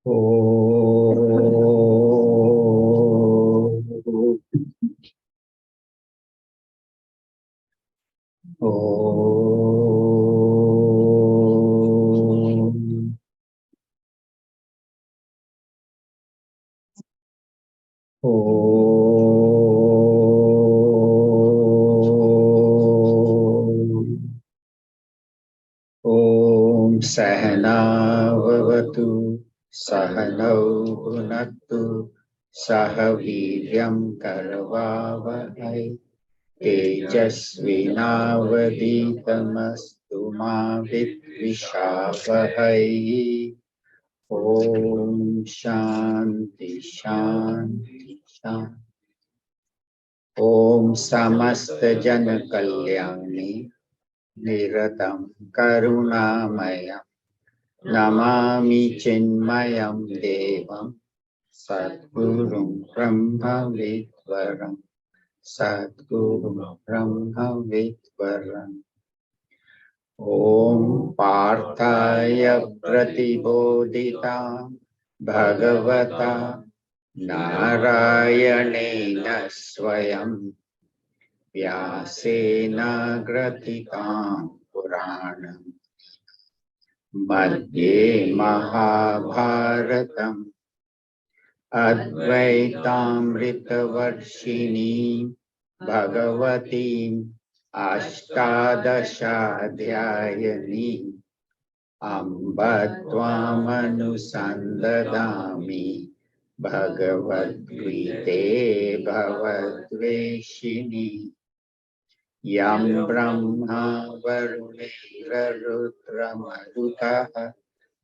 Om Sahana Vavatu Sahanau Bhunaktu Sahaviryam Karavavahai Tejasvinavaditamastu ma vidvishavahai. Om Shanti Shanti Shanti. Om Samasta Jana Kalyani Niratam Karunamayam Namami Chinmayam Devam Sadgurum Brahma Vidvaram Sadgurum Brahma Vidvaram. Om Parthaya Pratibodhita Bhagavata Narayanena Swayam Vyasena Gratikam Puranam Madhye Mahabharatam Advaitamritavarshini Bhagavati Ashtadashadhyayani Amba Tvamanusandadami Bhagavad-gite Bhavadveshini Yam Brahma Varunera Rudramadutaha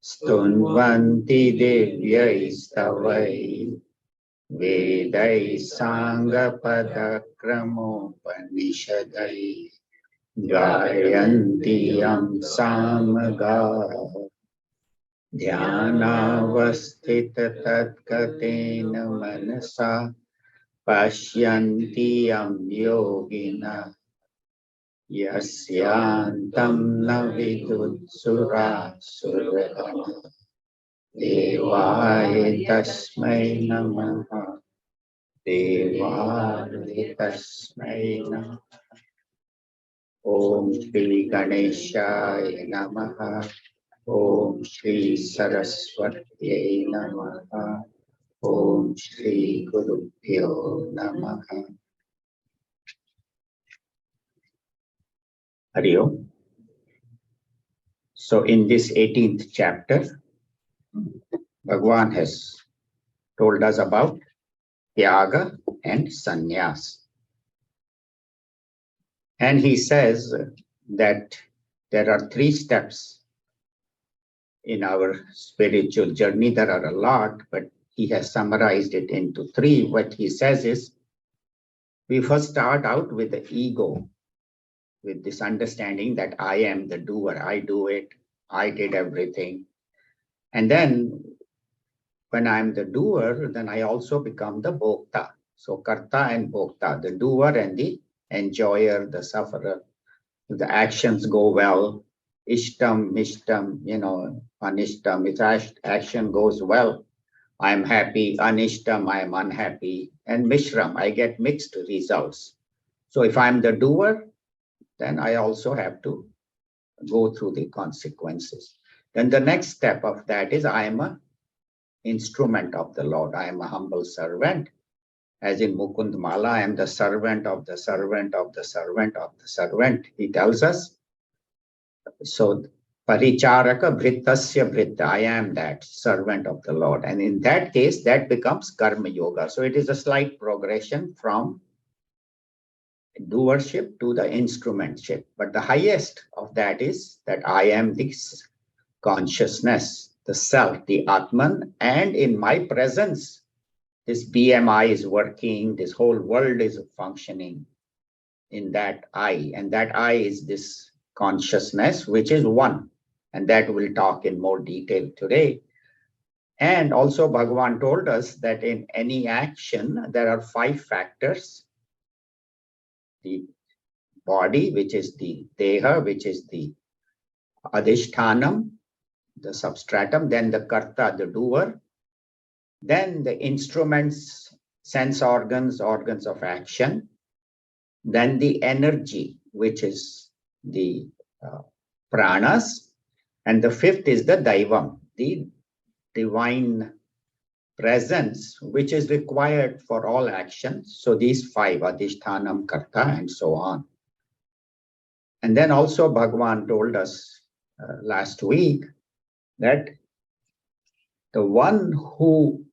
Stunvanti Devyaistavai Vedai Sangapadakramopaniषadai Gayanti Yam Samaga Dhyanavasthita Tatkatena Manasa Pashyanti Yam Yogina Yasyantam na vidutsura surgana Devaya tasmai namaha Devaya tasmai namaha Om Shri Ganeshaya namaha Om Shri Saraswati namaha Om Shri Gurubhyo namaha. Hari Om. So in this 18th chapter, Bhagwan has told us about Tyaga and Sannyas. And he says that there are 3 steps in our spiritual journey. There are a lot, but he has summarized it into 3. What he says is, we first start out with the ego, with this understanding that I am the doer, I do it, I did everything. And then when I'm the doer, then I also become the bhokta. So karta and bhokta, the doer and the enjoyer, the sufferer. If the actions go well, ishtam, mishtam, anishtam, if action goes well, I'm happy, anishtam, I'm unhappy, and mishram, I get mixed results. So if I'm the doer, then I also have to go through the consequences. Then the next step of that is I am an instrument of the Lord. I am a humble servant. As in Mukund Mala, I am the servant of the servant of the servant of the servant. He tells us. So, Paricharaka Bhrittasya Bhritta, I am that servant of the Lord. And in that case, that becomes Karma Yoga. So it is a slight progression from doership to the instrumentship. But the highest of that is that I am this consciousness, the self, the Atman, and in my presence, this BMI is working, this whole world is functioning in that I, and that I is this consciousness, which is one, and that we'll talk in more detail today. And also Bhagavan told us that in any action, there are 5 factors. The body, which is the deha, which is the adhishthanam, the substratum, then the karta, the doer, then the instruments, sense organs, organs of action, then the energy, which is the pranas, and the fifth is the daivam, the divine presence, which is required for all actions. So these five, adhishthanam, karta, and so on. And then also Bhagavan told us last week that the one who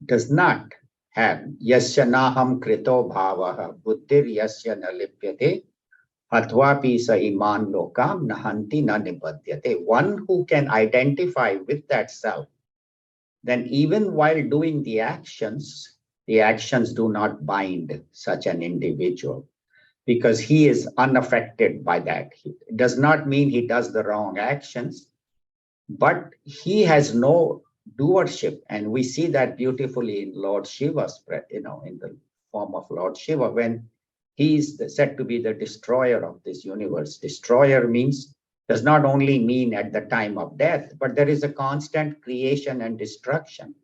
does not have yasya naham krito bhavaha buddhir yasya na lipyate athvapi sa iman lokam nahanti na nipadyate. One who can identify with that self, then even while doing the actions do not bind such an individual, because he is unaffected by that. It does not mean he does the wrong actions, but he has no doership. And we see that beautifully in Lord Shiva's, in the form of Lord Shiva, when he is said to be the destroyer of this universe. Destroyer does not only mean at the time of death, but there is a constant creation and destruction.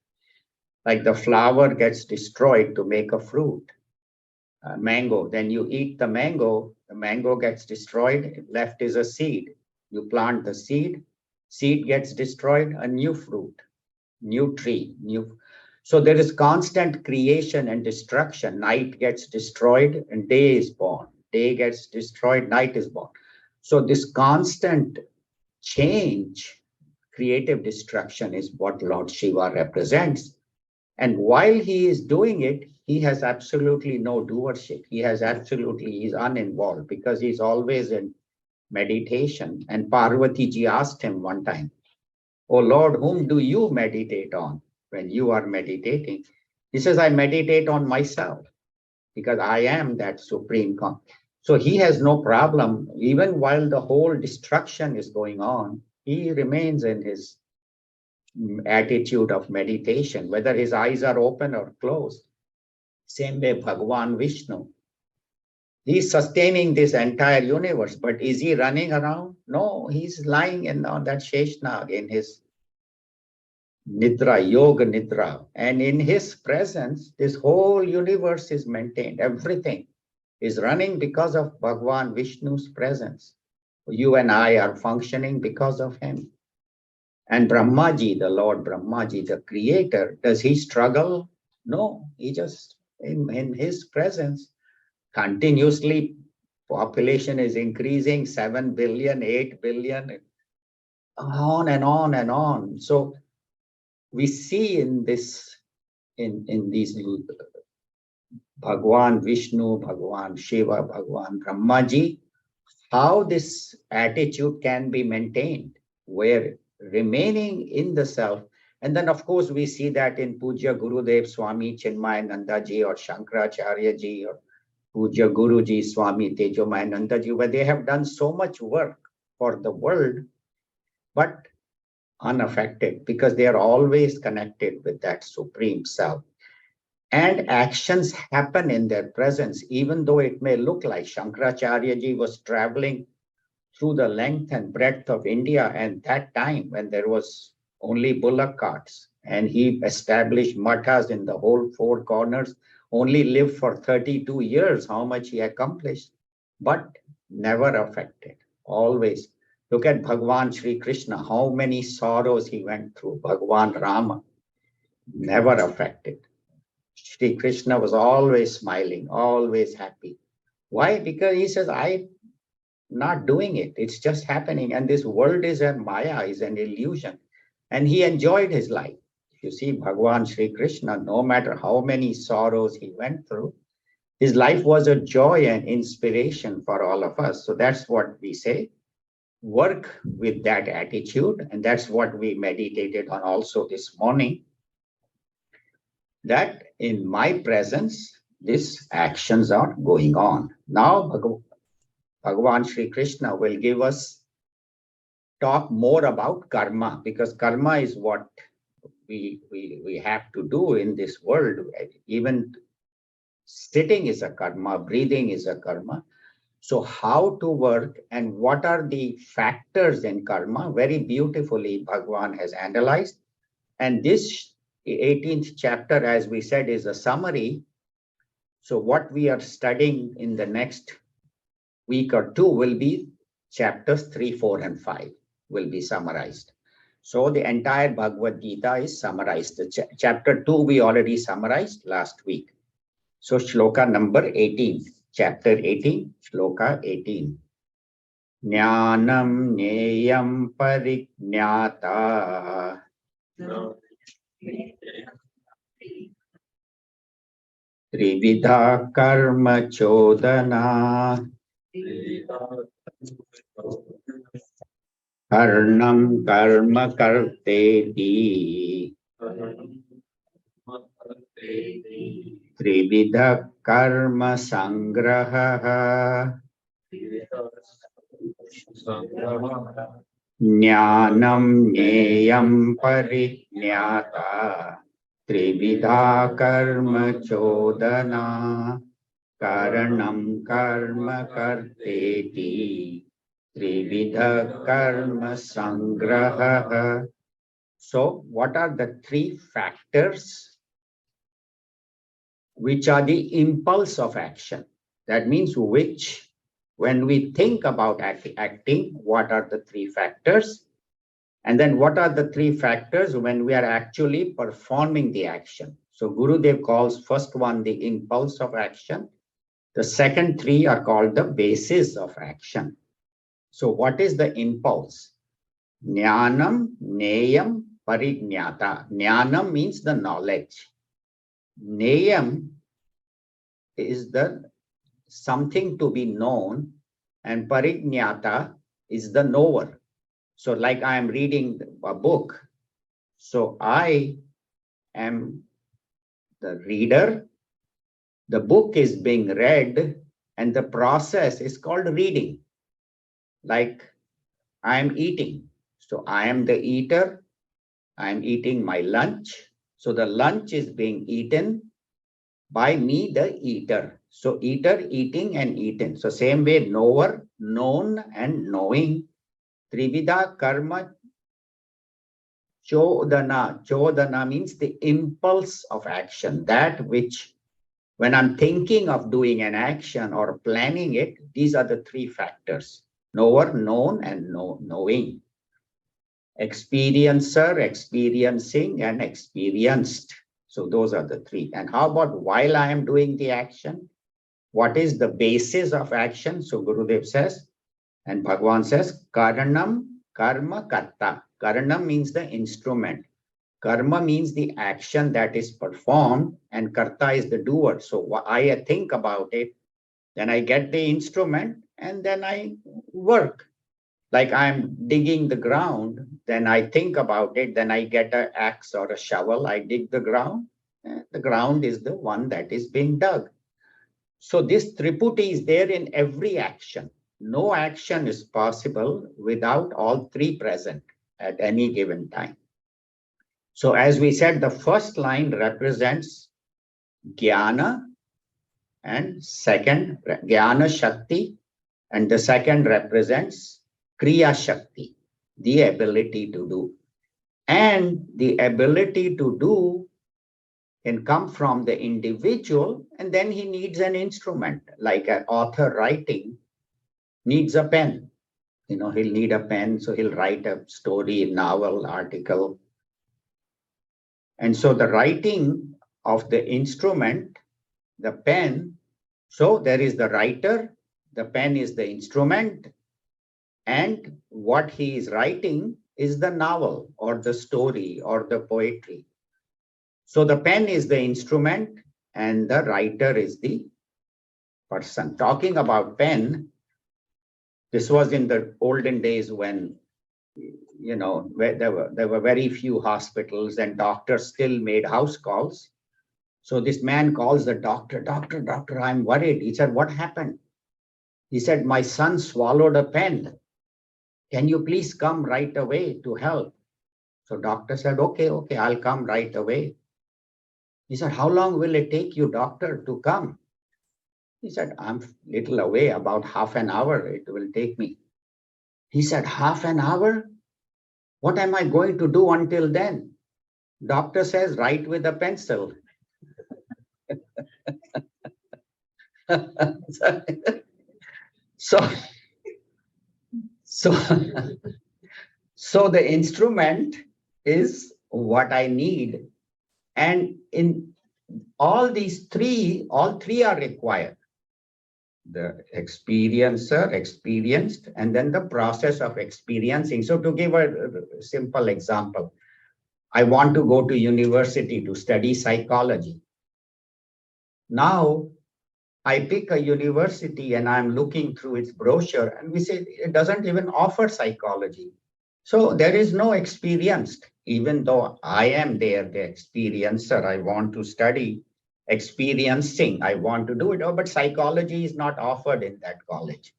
Like the flower gets destroyed to make a fruit, mango, then you eat the mango gets destroyed, left is a seed. You plant the seed gets destroyed, a new fruit, new tree, new. So there is constant creation and destruction. Night gets destroyed and day is born. Day gets destroyed, night is born. So this constant change, creative destruction, is what Lord Shiva represents. And while he is doing it, he has absolutely no doership. He's uninvolved, because he's always in meditation. And Parvati ji asked him one time, "Oh Lord, whom do you meditate on when you are meditating?" He says, "I meditate on myself, because I am that supreme." So he has no problem. Even while the whole destruction is going on, he remains in his attitude of meditation, whether his eyes are open or closed. Same way Bhagavan Vishnu. He's sustaining this entire universe, but is he running around? No, he's lying on that Sheshnag in his Nidra, Yoga Nidra. And in his presence, this whole universe is maintained. Everything is running because of Bhagavan Vishnu's presence. You and I are functioning because of him. And Brahmaji, the Lord Brahmaji, the creator, does he struggle? No, he just, in his presence, continuously, population is increasing, 7 billion, 8 billion, on and on and on. So we see in these Bhagwan Vishnu, Bhagwan Shiva, Bhagwan Brahmaji, how this attitude can be maintained, where remaining in the self. And then of course we see that in Puja Gurudev Swami Chinmayananda ji, or Shankaracharya ji, or Puja Guruji Swami Tejomayananda ji, where they have done so much work for the world, but unaffected, because they are always connected with that supreme self. And actions happen in their presence, even though it may look like Shankaracharya ji was traveling through the length and breadth of India, and that time when there was only bullock carts, and he established mathas in the whole four corners, only lived for 32 years, how much he accomplished, but never affected, always. Look at Bhagavan Sri Krishna, how many sorrows he went through. Bhagavan Rama, never affected. Sri Krishna was always smiling, always happy. Why? Because he says, I'm not doing it. It's just happening. And this world is a maya, is an illusion. And he enjoyed his life. If you see Bhagavan Sri Krishna, no matter how many sorrows he went through, his life was a joy and inspiration for all of us. So that's what we say. Work with that attitude. And that's what we meditated on also this morning. That in my presence, these actions are going on. Now, Bhagavan Sri Krishna will give us talk more about karma, because karma is what we have to do in this world. Even sitting is a karma, breathing is a karma. So how to work and what are the factors in karma? Very beautifully Bhagavan has analyzed. And this 18th chapter, as we said, is a summary. So what we are studying in the next week or two will be chapters 3, 4, and 5 will be summarized. So the entire Bhagavad Gita is summarized. The chapter 2 we already summarized last week. So shloka number 18, chapter 18, shloka 18. Jnanam Nyayam Pariknyata Trividha Karma Chodana Karnam Karma Karteti Trividha Karma Sangraha Jnanam Nyayam Pariknyata Trividha Karma Chodana Karanam Karma Karteti Trividha Karma Sangraha. So what are the three factors which are the impulse of action? That means which, when we think about acting, what are the three factors? And then what are the three factors when we are actually performing the action? So Gurudev calls first one the impulse of action. The second three are called the basis of action. So what is the impulse? Jnanam, Neyam, Parignyata. Jnanam means the knowledge. Neyam is the something to be known, and Parignyata is the knower. So like I am reading a book, so I am the reader, the book is being read, and the process is called reading. Like I am eating, so I am the eater, I am eating my lunch, so the lunch is being eaten by me, the eater. So eater, eating, and eaten. So same way, knower, known, and knowing. Trividha karma chodana. Chodana means the impulse of action, that which, when I'm thinking of doing an action or planning it, these are the three factors: knower, known, and knowing. Experiencer, experiencing, and experienced. So those are the three. And how about while I am doing the action? What is the basis of action? So Gurudev says, and Bhagavan says, Karanam Karma Karta. Karanam means the instrument. Karma means the action that is performed, and Karta is the doer. So I think about it, then I get the instrument, and then I work. Like I'm digging the ground, then I think about it, then I get an axe or a shovel, I dig the ground. The ground is the one that is being dug. So this triputi is there in every action. No action is possible without all three present at any given time. So as we said, the first line represents jnana, and second, jnana shakti, and the second represents kriya shakti, the ability to do. And the ability to do can come from the individual, and then he needs an instrument, like an author writing needs a pen. He'll need a pen, so he'll write a story, novel, article. And so the writing of the instrument, the pen, so there is the writer, the pen is the instrument, and what he is writing is the novel or the story or the poetry. So the pen is the instrument and the writer is the person. Talking about pen, this was in the olden days when, where there were very few hospitals and doctors still made house calls. So this man calls the doctor, doctor, I'm worried. He said, what happened? He said, my son swallowed a pen. Can you please come right away to help? So doctor said, okay, I'll come right away. He said, how long will it take you, doctor, to come? He said, I'm little away, about half an hour it will take me. He said, half an hour? What am I going to do until then? Doctor says, write with a pencil. So, so, so the instrument is what I need. And in all three are required. The experiencer, experienced, and then the process of experiencing. So to give a simple example, I want to go to university to study psychology. Now, I pick a university and I'm looking through its brochure and we say it doesn't even offer psychology. So there is no experienced, even though I am there, the experiencer, I want to study experiencing, I want to do it, but psychology is not offered in that college.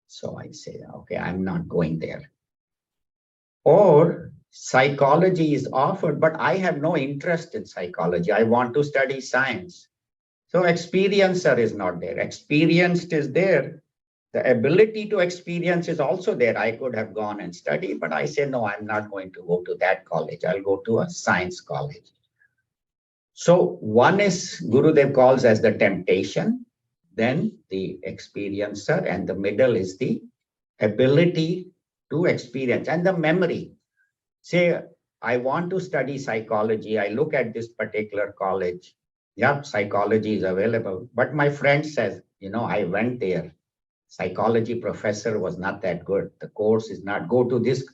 So I say, okay, I'm not going there. Or psychology is offered, but I have no interest in psychology. I want to study science. So experiencer is not there. Experienced is there. The ability to experience is also there. I could have gone and studied, but I say, no, I'm not going to go to that college. I'll go to a science college. So one is Gurudev calls as the temptation, then the experiencer, and the middle is the ability to experience and the memory. Say, I want to study psychology. I look at this particular college. Yep, psychology is available. But my friend says, I went there. Psychology professor was not that good. The course is not, go to this.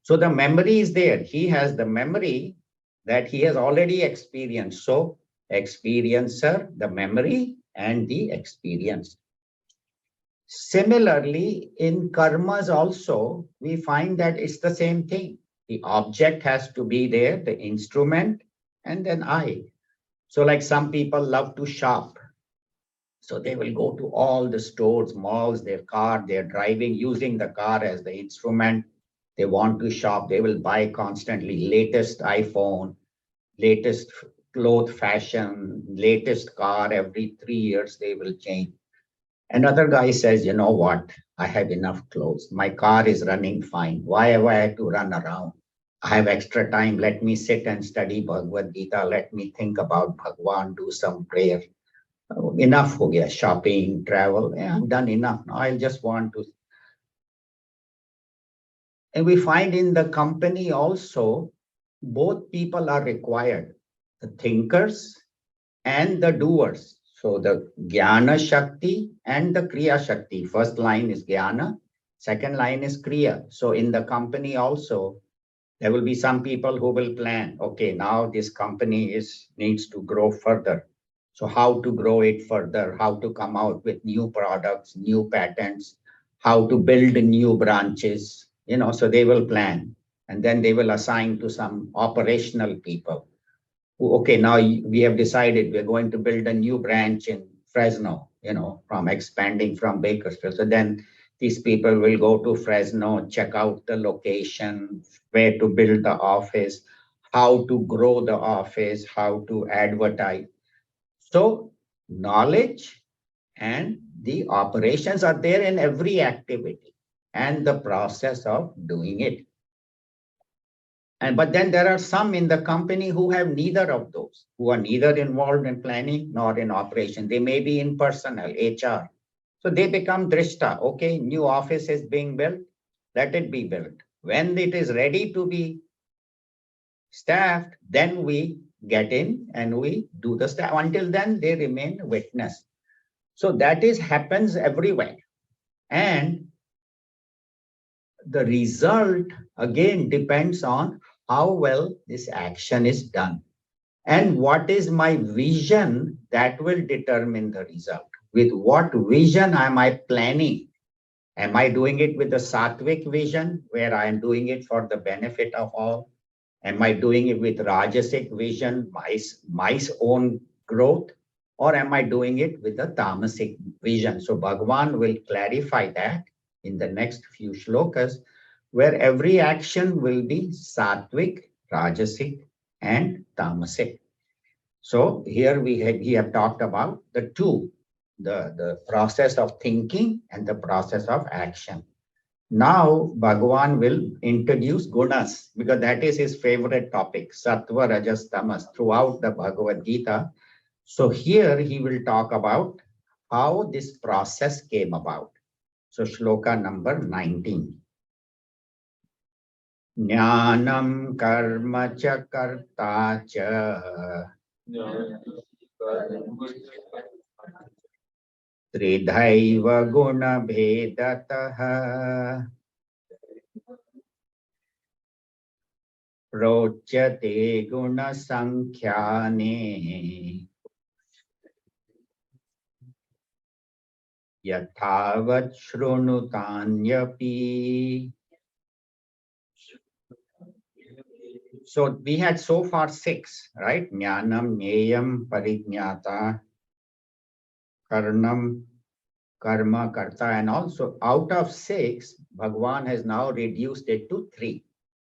So the memory is there. He has the memory that he has already experienced. So experiencer, the memory and the experience. Similarly, in karmas also, we find that it's the same thing. The object has to be there, the instrument, and then I. So like some people love to shop. So they will go to all the stores, malls, their car, they're driving, using the car as the instrument. They want to shop. They will buy constantly latest iPhone, latest cloth fashion, latest car. Every 3 years, they will change. Another guy says, you know what? I have enough clothes. My car is running fine. Why have I to run around? I have extra time. Let me sit and study Bhagavad Gita. Let me think about Bhagwan, do some prayer. Enough ho gaya, shopping, travel. Yeah, I've done enough. Now I just want to. And we find in the company also, both people are required, the thinkers and the doers. So the Jnana Shakti and the Kriya Shakti. First line is Jnana, second line is Kriya. So in the company also, there will be some people who will plan, okay, now this company needs to grow further. So how to grow it further, how to come out with new products, new patents, how to build new branches, so they will plan. And then they will assign to some operational people. Okay, now we have decided we're going to build a new branch in Fresno, from expanding from Bakersfield. So then these people will go to Fresno, check out the location, where to build the office, how to grow the office, how to advertise. So knowledge and the operations are there in every activity and the process of doing it. But then there are some in the company who have neither of those, who are neither involved in planning nor in operation. They may be in personnel, HR. So they become drishta. Okay, new office is being built, let it be built. When it is ready to be staffed, then we get in and we do the staff. Until then, they remain witness. So that happens everywhere. And the result again depends on how well this action is done. And what is my vision that will determine the result. With what vision am I planning? Am I doing it with the sattvic vision, where I am doing it for the benefit of all? Am I doing it with rajasic vision, my own growth? Or am I doing it with the tamasic vision? So Bhagavan will clarify that in the next few shlokas, where every action will be sattvic, rajasic, and tamasic. So here we have talked about the two, the process of thinking and the process of action. Now, Bhagavan will introduce gunas because that is his favorite topic, sattva, rajas, tamas, throughout the Bhagavad Gita. So here he will talk about how this process came about. So shloka number 19. Jnanam karma cha karta cha tridhaiva guna bhedatah Prochyate guna sankhyane yathavat shrunutanyapi. So we had so far 6, right? Jnanam, Jneyam, Parijñata, Karnam, Karma, Karta, and also out of 6, Bhagavan has now reduced it to 3.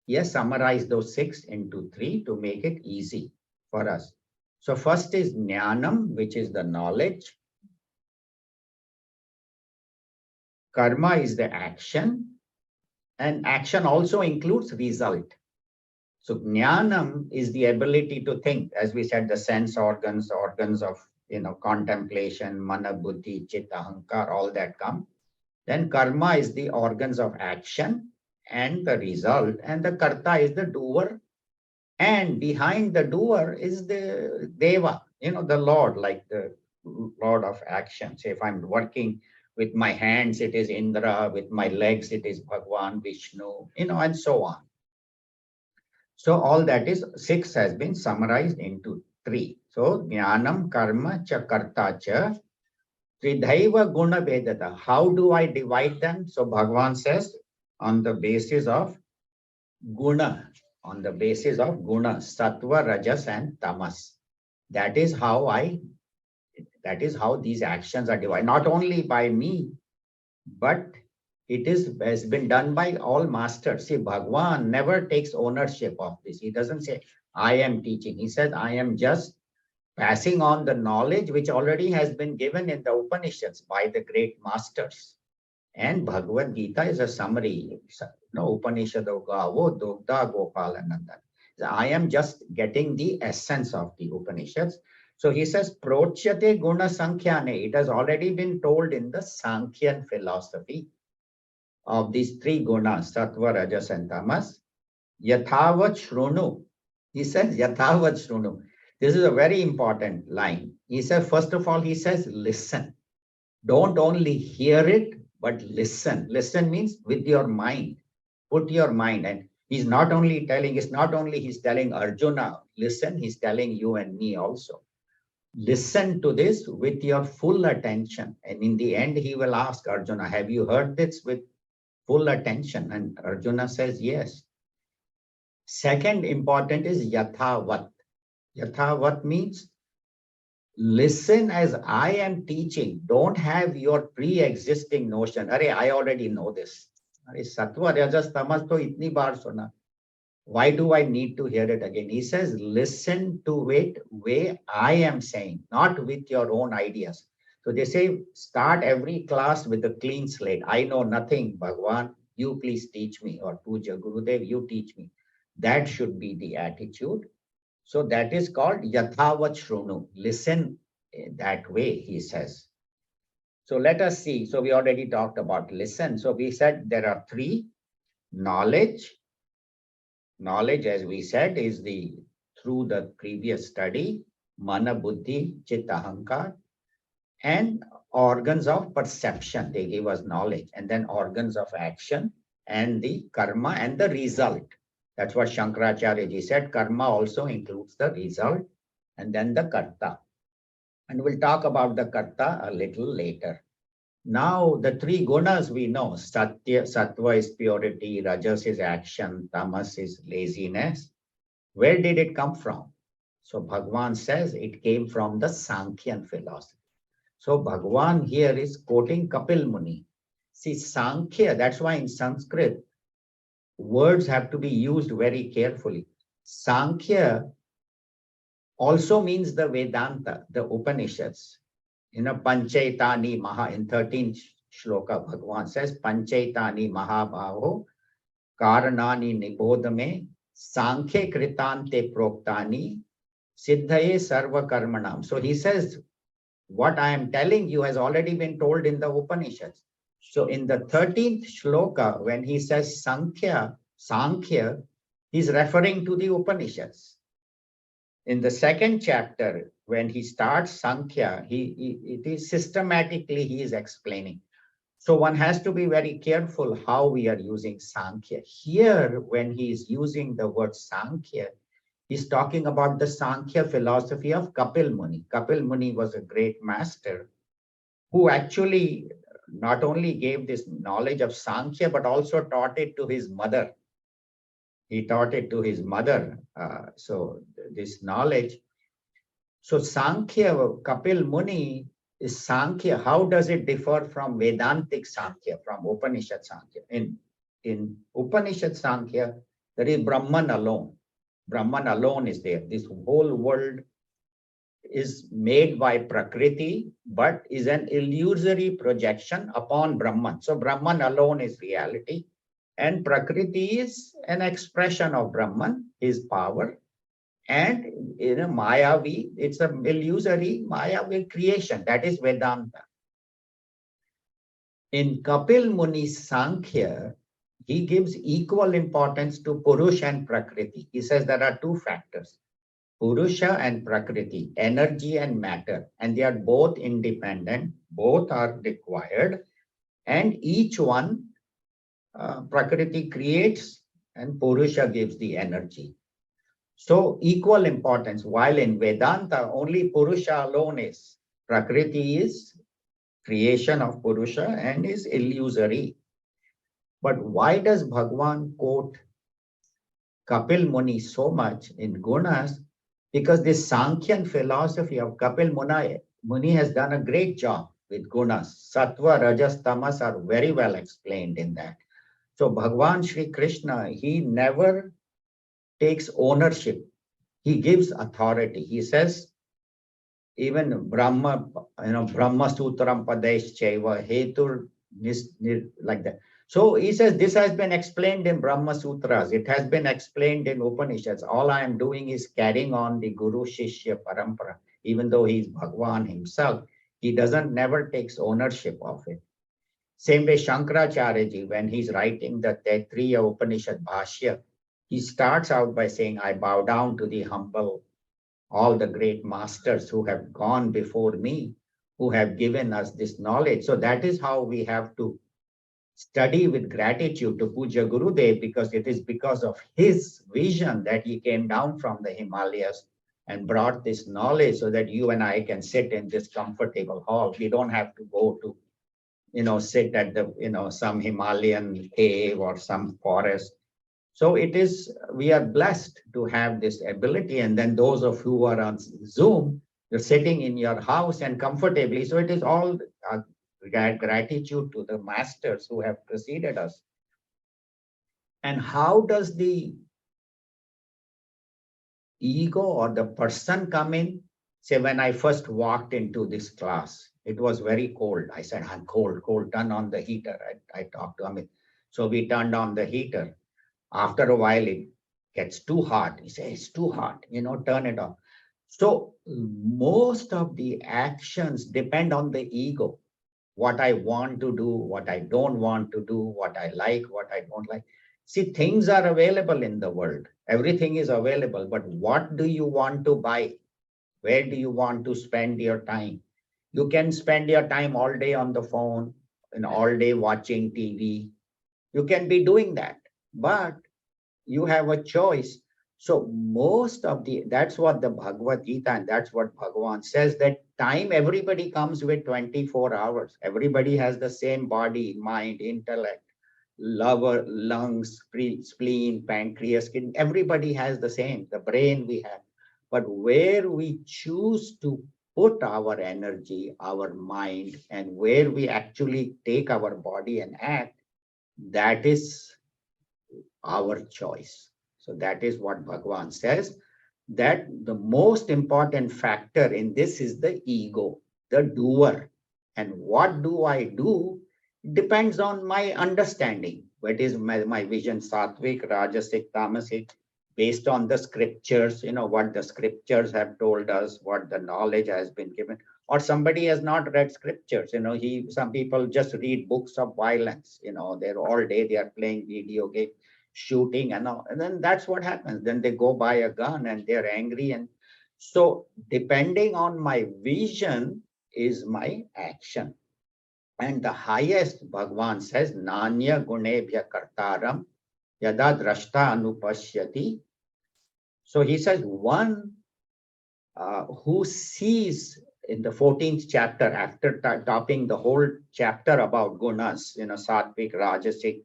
He has summarized those 6 into 3 to make it easy for us. So first is Jnanam, which is the knowledge. Karma is the action, and action also includes result. So Jnanam is the ability to think, as we said, the sense organs of contemplation, mana, buddhi, chitta, ahankar, all that come. Then karma is the organs of action and the result, and the karta is the doer. And behind the doer is the deva, the Lord, like the Lord of action. Say if I'm working with my hands, it is Indra, with my legs, it is Bhagwan, Vishnu, and so on. So all that is 6 has been summarized into 3. So Jnanam, Karma, Cha, Karta, Cha, Tridhaiva Guna Vedata. How do I divide them? So Bhagavan says on the basis of Guna, Sattva, Rajas, and Tamas. That is how these actions are divided. Not only by me, but it has been done by all masters. See, Bhagwan never takes ownership of this. He doesn't say, I am teaching. He said, I am just passing on the knowledge which already has been given in the Upanishads by the great masters. And Bhagavad Gita is a summary. Upanishad Gavo Dogda Gopalanandan. I am just getting the essence of the Upanishads. So he says, Prochyate Guna Sankhyane. It has already been told in the Sānkhyan philosophy of these 3 gunas, sattva, rajas, and tamas. Yathavat shrunu. He says, Yathavat shrunu. This is a very important line. He says, first of all, he says, listen. Don't only hear it, but listen. Listen means with your mind. Put your mind. And he's not only he's telling Arjuna, listen, he's telling you and me also. Listen to this with your full attention. And in the end, he will ask Arjuna, have you heard this with full attention? And Arjuna says, yes. Second important is Yathavat. Yathavat means listen as I am teaching. Don't have your pre-existing notion. Arey, I already know this. Arey, Sattva, Rajas, Tamas to itni baar suna. Why do I need to hear it again? He says, listen to it way I am saying, not with your own ideas. So they say, start every class with a clean slate. I know nothing, Bhagwan. You please teach me. Or Puja Gurudev, you teach me. That should be the attitude. So that is called Yathavat Shrunu. Listen that way, he says. So let us see. So we already talked about listen. So we said there are 3. Knowledge. Knowledge, as we said, is through the previous study, mana, buddhi, chitta, ahankar, and organs of perception. They give us knowledge, and then organs of action, and the karma and the result. That's what Shankaracharya ji said. Karma also includes the result, and then the karta. And we'll talk about the karta a little later. Now, the 3 gunas we know, sattva is purity, rajas is action, tamas is laziness. Where did it come from? So Bhagavan says it came from the Sānkhyan philosophy. So Bhagavan here is quoting Kapil Muni. See, Sānkhya, that's why in Sanskrit, words have to be used very carefully. Sānkhya also means the Vedanta, the Upanishads. Panchaitani Maha, in 13 shloka, Bhagavan says, Panchaitani Mahabhavo Karanani Nibodhame Sānkhya Kritante Proktani Siddhaye Sarva Karmanam. So he says, what I am telling you has already been told in the Upanishads. So in the 13th shloka, when he says Sānkhya, he's referring to the Upanishads. In the second chapter, when he starts Sānkhya, it is systematically he is explaining. So one has to be very careful how we are using Sānkhya. Here, when he is using the word Sānkhya, he's talking about the Sānkhya philosophy of Kapil Muni. Kapil Muni was a great master who actually not only gave this knowledge of Sānkhya, but also taught it to his mother. He taught it to his mother. So this knowledge. So Sānkhya, Kapil Muni is Sānkhya. How does it differ from Vedantic Sānkhya, from Upanishad Sānkhya? In Upanishad Sānkhya, there is Brahman alone. Brahman alone is there. This whole world is made by Prakriti, but is an illusory projection upon Brahman. So Brahman alone is reality. And Prakriti is an expression of Brahman, his power. And in a Mayavi, it's an illusory Mayavi creation. That is Vedanta. In Kapil Muni's Sānkhya, he gives equal importance to Purusha and Prakriti. He says there are two factors, Purusha and Prakriti, energy and matter, and they are both independent, both are required, and each one, Prakriti creates and Purusha gives the energy. So equal importance, while in Vedanta, only Purusha alone is. Prakriti is creation of Purusha and is illusory. But why does Bhagavan quote Kapil Muni so much in Gunas? Because this Sankhyan philosophy of Kapil Muni has done a great job with Gunas. Sattva, Rajas, Tamas are very well explained in that. So Bhagavan Shri Krishna, he never takes ownership. He gives authority. He says, even Brahma, Brahma Sutram Padesh Chaiva, Hetur, like that. So he says, this has been explained in Brahma Sutras. It has been explained in Upanishads. All I am doing is carrying on the Guru Shishya Parampara. Even though he is Bhagwan himself, he never takes ownership of it. Same way Shankaracharya ji, when he's writing the Taittiriya Upanishad Bhashya, he starts out by saying, I bow down to the humble, all the great masters who have gone before me, who have given us this knowledge. So that is how we have to study with gratitude to Puja Gurudev, because it is because of his vision that he came down from the Himalayas and brought this knowledge so that you and I can sit in this comfortable hall. We don't have to go to, sit at the, some Himalayan cave or some forest. So we are blessed to have this ability. And then those of you who are on Zoom, you're sitting in your house and comfortably. So it is all gratitude to the masters who have preceded us. And how does the ego or the person come in? Say, when I first walked into this class, it was very cold. I said, I'm cold, turn on the heater. I talked to Amit. So we turned on the heater. After a while, it gets too hot. He says, it's too hot, turn it off. So most of the actions depend on the ego. What I want to do, what I don't want to do, what I like, what I don't like. See, things are available in the world. Everything is available. But what do you want to buy? Where do you want to spend your time? You can spend your time all day on the phone and all day watching TV. You can be doing that. But you have a choice. So that's what the Bhagavad Gita, and that's what Bhagavan says, that time, everybody comes with 24 hours. Everybody has the same body, mind, intellect, liver, lungs, spleen, pancreas, skin. Everybody has the same, the brain we have. But where we choose to put our energy, our mind, and where we actually take our body and act, that is our choice. So that is what Bhagavan says, that the most important factor in this is the ego, the doer. And what do I do? Depends on my understanding. What is my vision, sattvic, rajasic, tamasic, based on the scriptures, what the scriptures have told us, what the knowledge has been given. Or somebody has not read scriptures, some people just read books of violence, they're all day, they are playing video game, shooting and all. And then that's what happens. Then they go buy a gun and they're angry. And so depending on my vision is my action. And the highest, Bhagavan says, Nanya Gunebhya Kartaram Yada Drashta Anupashyati. So he says, one who sees in the 14th chapter, after topping the whole chapter about gunas, sattvic, rajasic,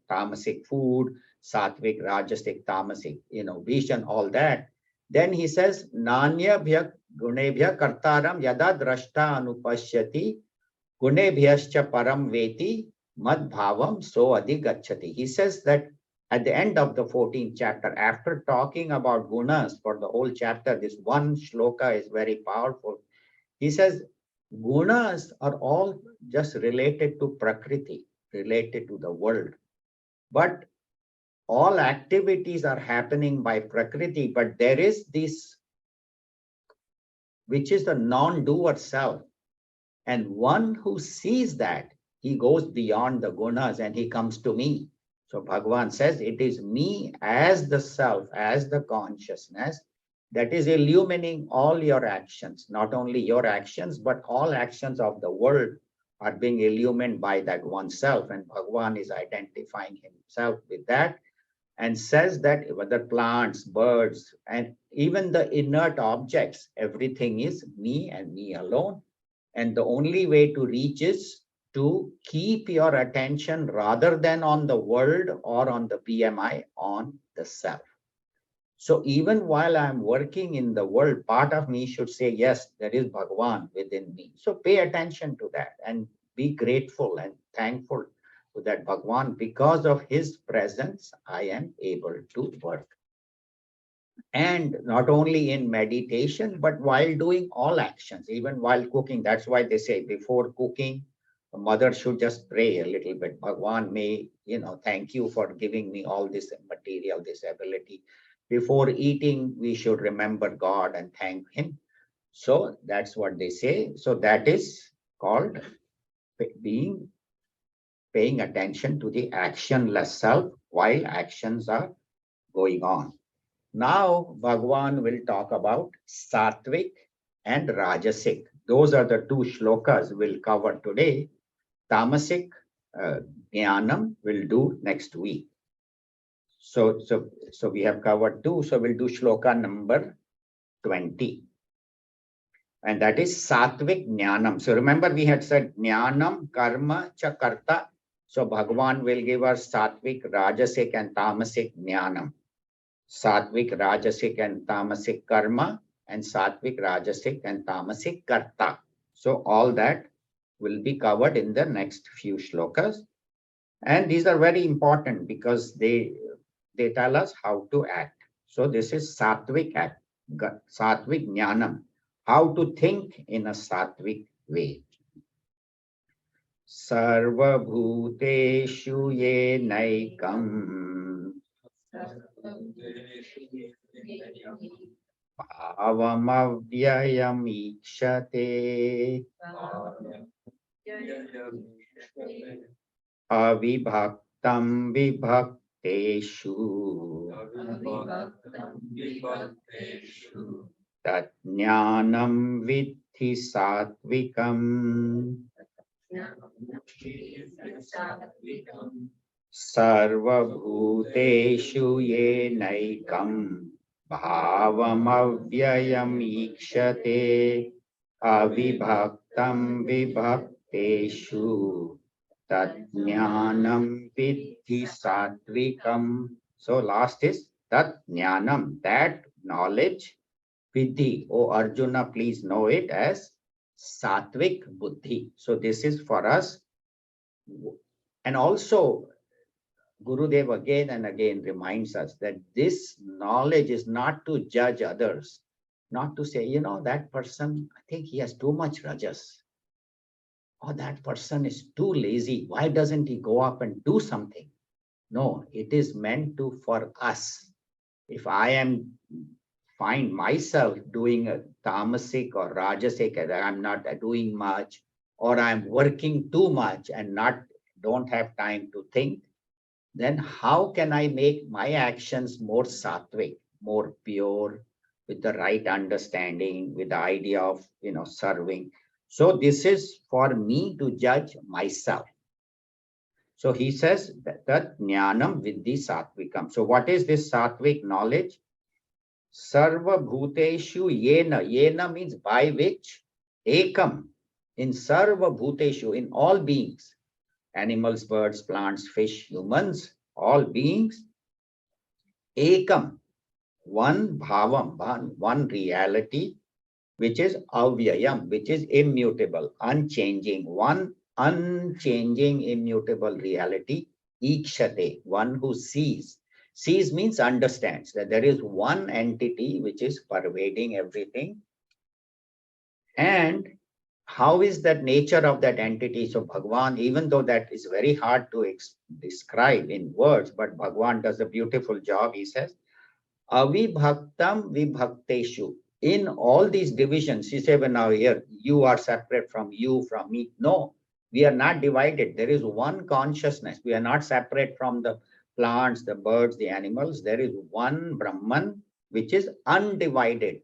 tamasic food, sattvic, rajasic, tamasic, vision, all that. Then he says, Nanya Bhya Gunebhya Kartaram Yada Drashta Anupashyati. Gunebhyascha param veti mad bhavam so adhigacchati. He says that at the end of the 14th chapter, after talking about gunas for the whole chapter, this one shloka is very powerful. He says, gunas are all just related to prakriti, related to the world. But all activities are happening by prakriti, but there is this, which is the non-doer self. And one who sees that, he goes beyond the gunas and he comes to me. So Bhagavan says, it is me as the self, as the consciousness that is illumining all your actions. Not only your actions, but all actions of the world are being illumined by that one self. And Bhagavan is identifying himself with that and says that whether plants, birds, and even the inert objects, everything is me and me alone. And the only way to reach is to keep your attention rather than on the world or on the BMI, on the self. So even while I'm working in the world, part of me should say, yes, there is Bhagavan within me. So pay attention to that and be grateful and thankful to that Bhagavan. Because of his presence, I am able to work. And not only in meditation, but while doing all actions, even while cooking. That's why they say before cooking, the mother should just pray a little bit. Bhagwan, may, thank you for giving me all this material, this ability. Before eating, we should remember God and thank him. So that's what they say. So that is called paying attention to the actionless self while actions are going on. Now, Bhagwan will talk about Sattvic and Rajasic. Those are the two shlokas we'll cover today. Tamasic Jnanam will do next week. So we have covered two. So we'll do shloka number 20. And that is Sattvic Jnanam. So remember we had said Jnanam, Karma, Cha Karta. So Bhagwan will give us Sattvic, Rajasic and Tamasic Jnanam. Sattvic, Rajasic and Tamasic Karma, and Sattvic, Rajasic and Tamasic Karta. So all that will be covered in the next few shlokas. And these are very important because they tell us how to act. So this is Sattvic act, Sattvic Jnanam, how to think in a Sattvic way. Sarva Bhuteshu Ye Naikam Bhavavyayamikshate Avibhaktam Vibhakteshu Tatjnanam Vidhi Sattvikam Sarva Bhuteshu Ye Naikam Bhavavyayam ikshate avibhaktam vibhakteshu tatjnanam vidhi sattvikam. So last is tatjnanam, that knowledge, vidhi. Oh Arjuna, please know it as sattvic buddhi. So this is for us. And also Gurudev again and again reminds us that this knowledge is not to judge others, not to say, that person, I think he has too much rajas. oh, that person is too lazy. Why doesn't he go up and do something? No, it is meant to for us. If I am find myself doing a tamasic or rajasic, I'm not doing much, or I'm working too much and don't have time to think, then how can I make my actions more sattvic, more pure, with the right understanding, with the idea of serving? So this is for me to judge myself. So he says that jnanam vidhi sattvikam. So what is this sattvic knowledge? Sarva bhuteshu yena. Yena means by which. Ekam. In sarva bhuteshu, in all beings. Animals, birds, plants, fish, humans, all beings. Ekam. One bhavam, one reality, which is avyayam, which is immutable, unchanging, one unchanging, immutable reality, ikshate, one who sees. Sees means understands that there is one entity which is pervading everything. And how is that nature of that entity? So Bhagwan, even though that is very hard to describe in words, but Bhagwan does a beautiful job. He says, avibhaktam vibhakteshu. In all these divisions, he said, well, now here, you are separate from you, from me. No, we are not divided. There is one consciousness. We are not separate from the plants, the birds, the animals. There is one Brahman, which is undivided,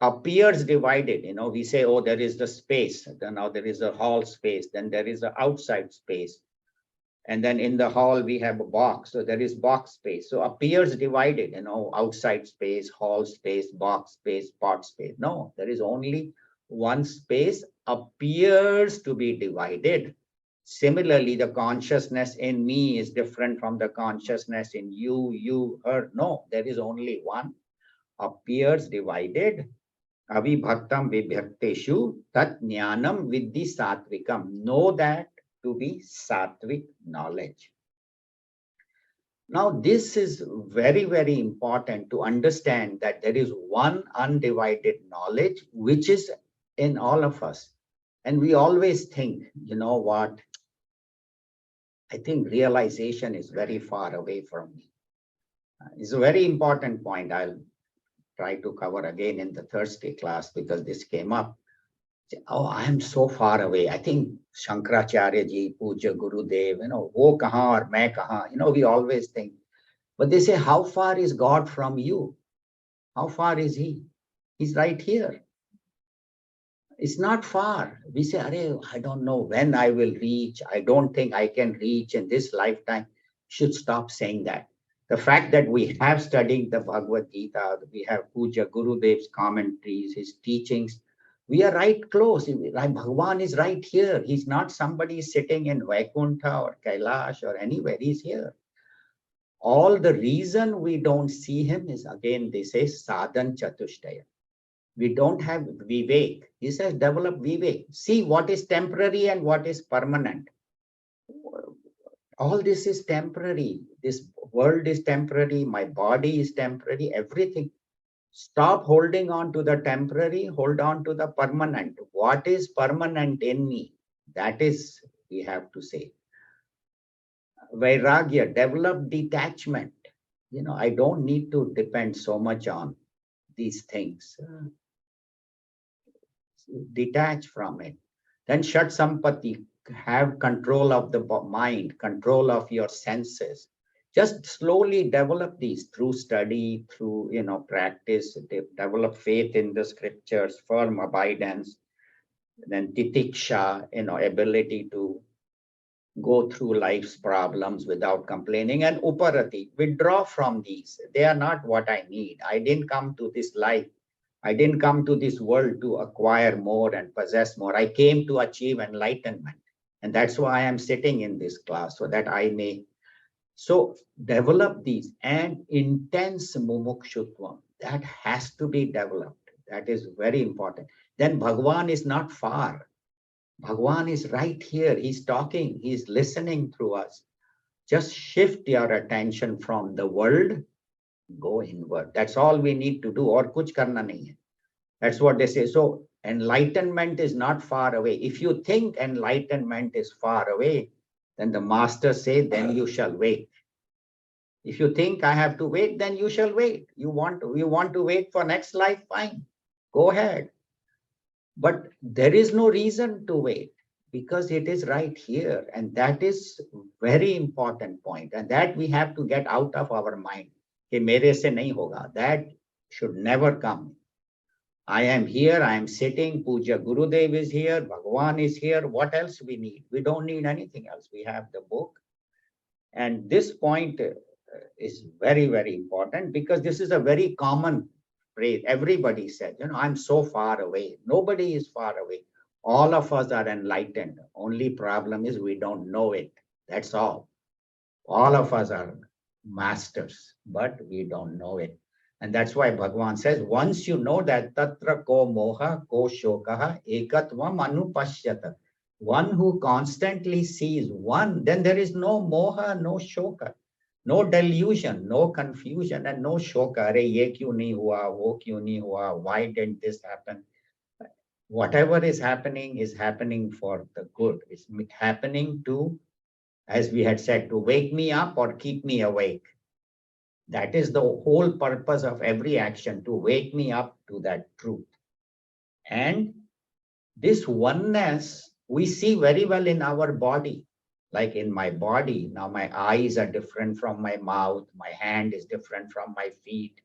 appears divided. We say, oh, there is the space. Then now there is a hall space. Then there is the outside space. And then in the hall, we have a box. So there is box space. So appears divided, outside space, hall space, box space, pot space. No, there is only one space, appears to be divided. Similarly, the consciousness in me is different from the consciousness in you, her. No, there is only one, appears divided. Avibhaktam vibhakteshu tat jnanam vidhi sattvikam. Know that to be sattvic knowledge. Now, this is very, very important to understand that there is one undivided knowledge which is in all of us. And we always think, you know what? I think realization is very far away from me. It's a very important point. I'll try to cover again in the Thursday class because this came up. Oh, I am so far away. I think Shankaracharya ji, Puja Gurudev, wo kahan aur main kahan, we always think. But they say, how far is God from you? How far is he? He's right here. It's not far. We say, I don't know when I will reach. I don't think I can reach in this lifetime. Should stop saying that. The fact that we have studied the Bhagavad Gita, we have Puja Gurudev's commentaries, his teachings, we are right close. Bhagavan is right here. He's not somebody sitting in Vaikuntha or Kailash or anywhere. He's here. All the reason we don't see him is, again, they say sadhan chatushtaya. We don't have vivek. He says develop vivek. See what is temporary and what is permanent. All this is temporary. This world is temporary. My body is temporary. Everything. Stop holding on to the temporary, hold on to the permanent. What is permanent in me? That is, we have to say. Vairagya, develop detachment. I don't need to depend so much on these things. Detach from it. Then Shat Sampati, have control of the mind, control of your senses. Just slowly develop these through study, through practice, develop faith in the scriptures, firm abidance, then titiksha, ability to go through life's problems without complaining, and uparati, withdraw from these. They are not what I need. I didn't come to this life. I didn't come to this world to acquire more and possess more. I came to achieve enlightenment. And that's why I am sitting in this class, so that I may. So develop these, and intense mumukshutvam, that has to be developed. That is very important. Then Bhagwan is not far. Bhagwan is right here. He's talking, he's listening through us. Just shift your attention from the world, go inward. That's all we need to do. Or kuch karna nahi hai. That's what they say. So Enlightenment is not far away. If you think enlightenment is far away, then the master say, then you shall wait. If you think I have to wait, then you shall wait. You want to wait for next life, fine. Go ahead. But there is no reason to wait because it is right here. And that is very important point. And that we have to get out of our mind. कि मेरे से नहीं होगा. That should never come. I am here, I am sitting, Puja Gurudev is here, Bhagwan is here. What else we need? We don't need anything else. We have the book. And this point is very, very important because this is a very common phrase. Everybody said, I'm so far away. Nobody is far away. All of us are enlightened. Only problem is we don't know it. That's all. All of us are masters, but we don't know it. And that's why Bhagavan says, once you know that tatra ko moha ko shokaha ekatvam anupashyata. One who constantly sees one, then there is no moha, no shoka, no delusion, no confusion, and no shoka. Are ye kyun nahi hua, wo kyun nahi hua, why didn't this happen? Whatever is happening for the good. It's happening to, as we had said, to wake me up or keep me awake. That is the whole purpose of every action, to wake me up to that truth. And this oneness we see very well in our body. Like in my body, now my eyes are different from my mouth, my hand is different from my feet.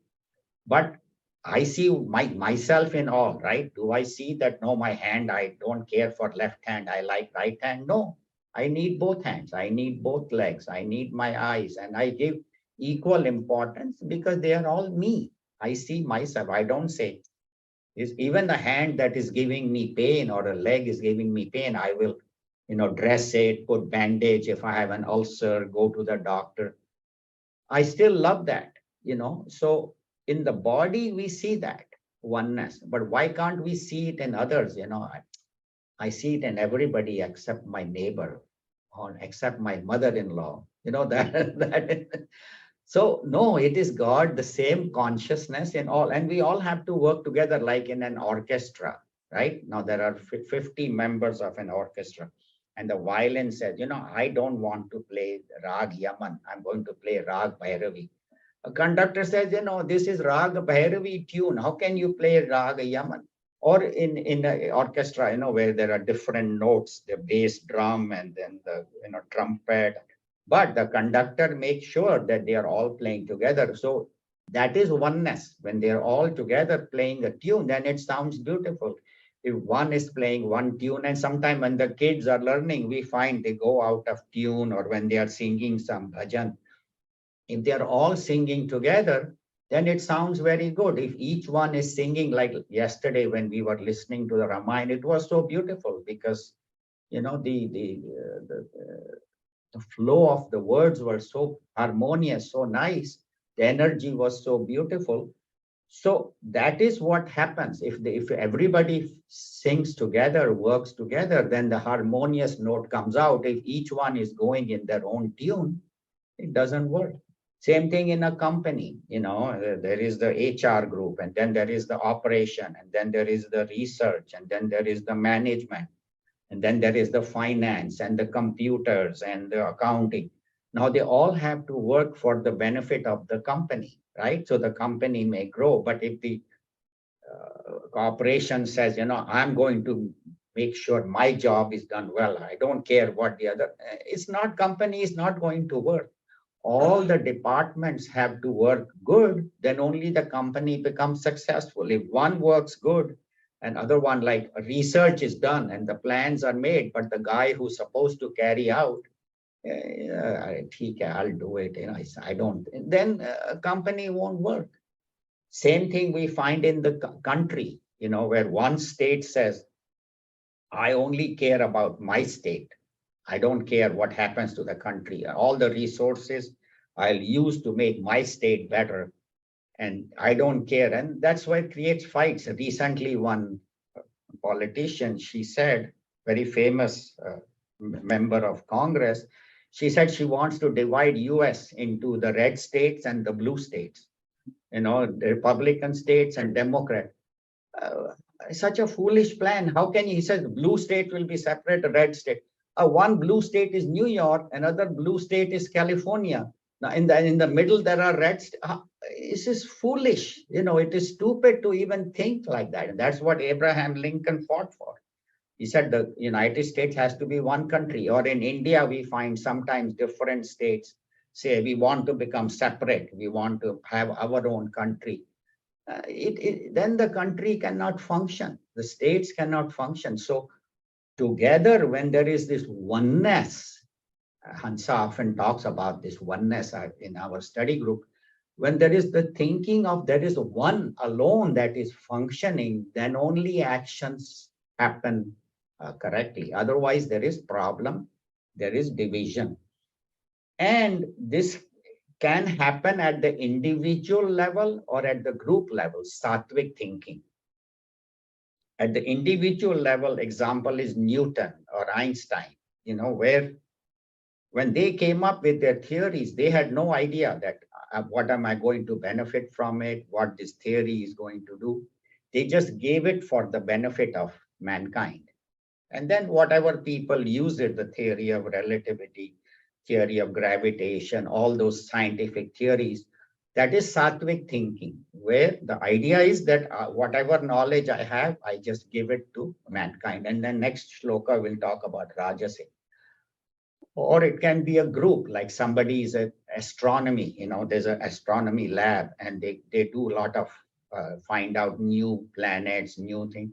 But I see myself in all, right? Do I see that, no, my hand, I don't care for left hand, I like right hand? No, I need both hands, I need both legs, I need my eyes, and I give equal importance because they are all me. I see myself. I don't say, is even the hand that is giving me pain or a leg is giving me pain, I will, dress it, put bandage. If I have an ulcer, go to the doctor. I still love that, So in the body, we see that oneness. But why can't we see it in others? I see it in everybody except my neighbor or except my mother-in-law. That. So no, it is God, the same consciousness in all, and we all have to work together like in an orchestra, right? Now there are 50 members of an orchestra, and the violin says, I don't want to play Rag Yaman, I'm going to play Rag Bhairavi. A conductor says, this is Rag Bhairavi tune, how can you play Rag Yaman? Or in an orchestra, where there are different notes, the bass drum and then the trumpet. But the conductor makes sure that they are all playing together. So that is oneness. When they are all together playing a tune, then it sounds beautiful. If one is playing one tune, and sometimes when the kids are learning, we find they go out of tune, or when they are singing some bhajan. If they are all singing together, then it sounds very good. If each one is singing, like yesterday when we were listening to the Ramayana, it was so beautiful because, the flow of the words were so harmonious, so nice. The energy was so beautiful. So that is what happens. If everybody sings together, works together, then the harmonious note comes out. If each one is going in their own tune, it doesn't work. Same thing in a company, there is the HR group, and then there is the operation, and then there is the research, and then there is the management. And then there is the finance and the computers and the accounting. Now they all have to work for the benefit of the company, right? So the company may grow, but if the corporation says, I'm going to make sure my job is done well, I don't care what the other, company is not going to work. All the departments have to work good, then only the company becomes successful. If one works good, and other one, like research is done and the plans are made, but the guy who's supposed to carry out, I'll do it, I don't, then a company won't work. Same thing we find in the country, where one state says, I only care about my state. I don't care what happens to the country. All the resources I'll use to make my state better. And I don't care. And that's why it creates fights. Recently, one politician, she said, very famous member of Congress, she said she wants to divide US into the red states and the blue states, the Republican states and Democrat. such a foolish plan. How can he says blue state will be separate, red state. One blue state is New York, another blue state is California. Now in the middle there are red. This is foolish. It is stupid to even think like that. And that's what Abraham Lincoln fought for. He said the United States has to be one country. Or in India, we find sometimes different states say we want to become separate. We want to have our own country. Then the country cannot function. The states cannot function. So together, when there is this oneness, Hansa often talks about this oneness in our study group. When there is the thinking of there is one alone that is functioning, then only actions happen correctly. Otherwise, there is problem, there is division. And this can happen at the individual level or at the group level, sattvic thinking. At the individual level, example is Newton or Einstein, where when they came up with their theories, they had no idea that what am I going to benefit from it, what this theory is going to do. They just gave it for the benefit of mankind. And then whatever people use it, the theory of relativity, theory of gravitation, all those scientific theories, that is sattvic thinking, where the idea is that whatever knowledge I have, I just give it to mankind. And then next shloka will talk about rajasic. Or it can be a group, like somebody is an astronomy, there's an astronomy lab and they do a lot of find out new planets, new things.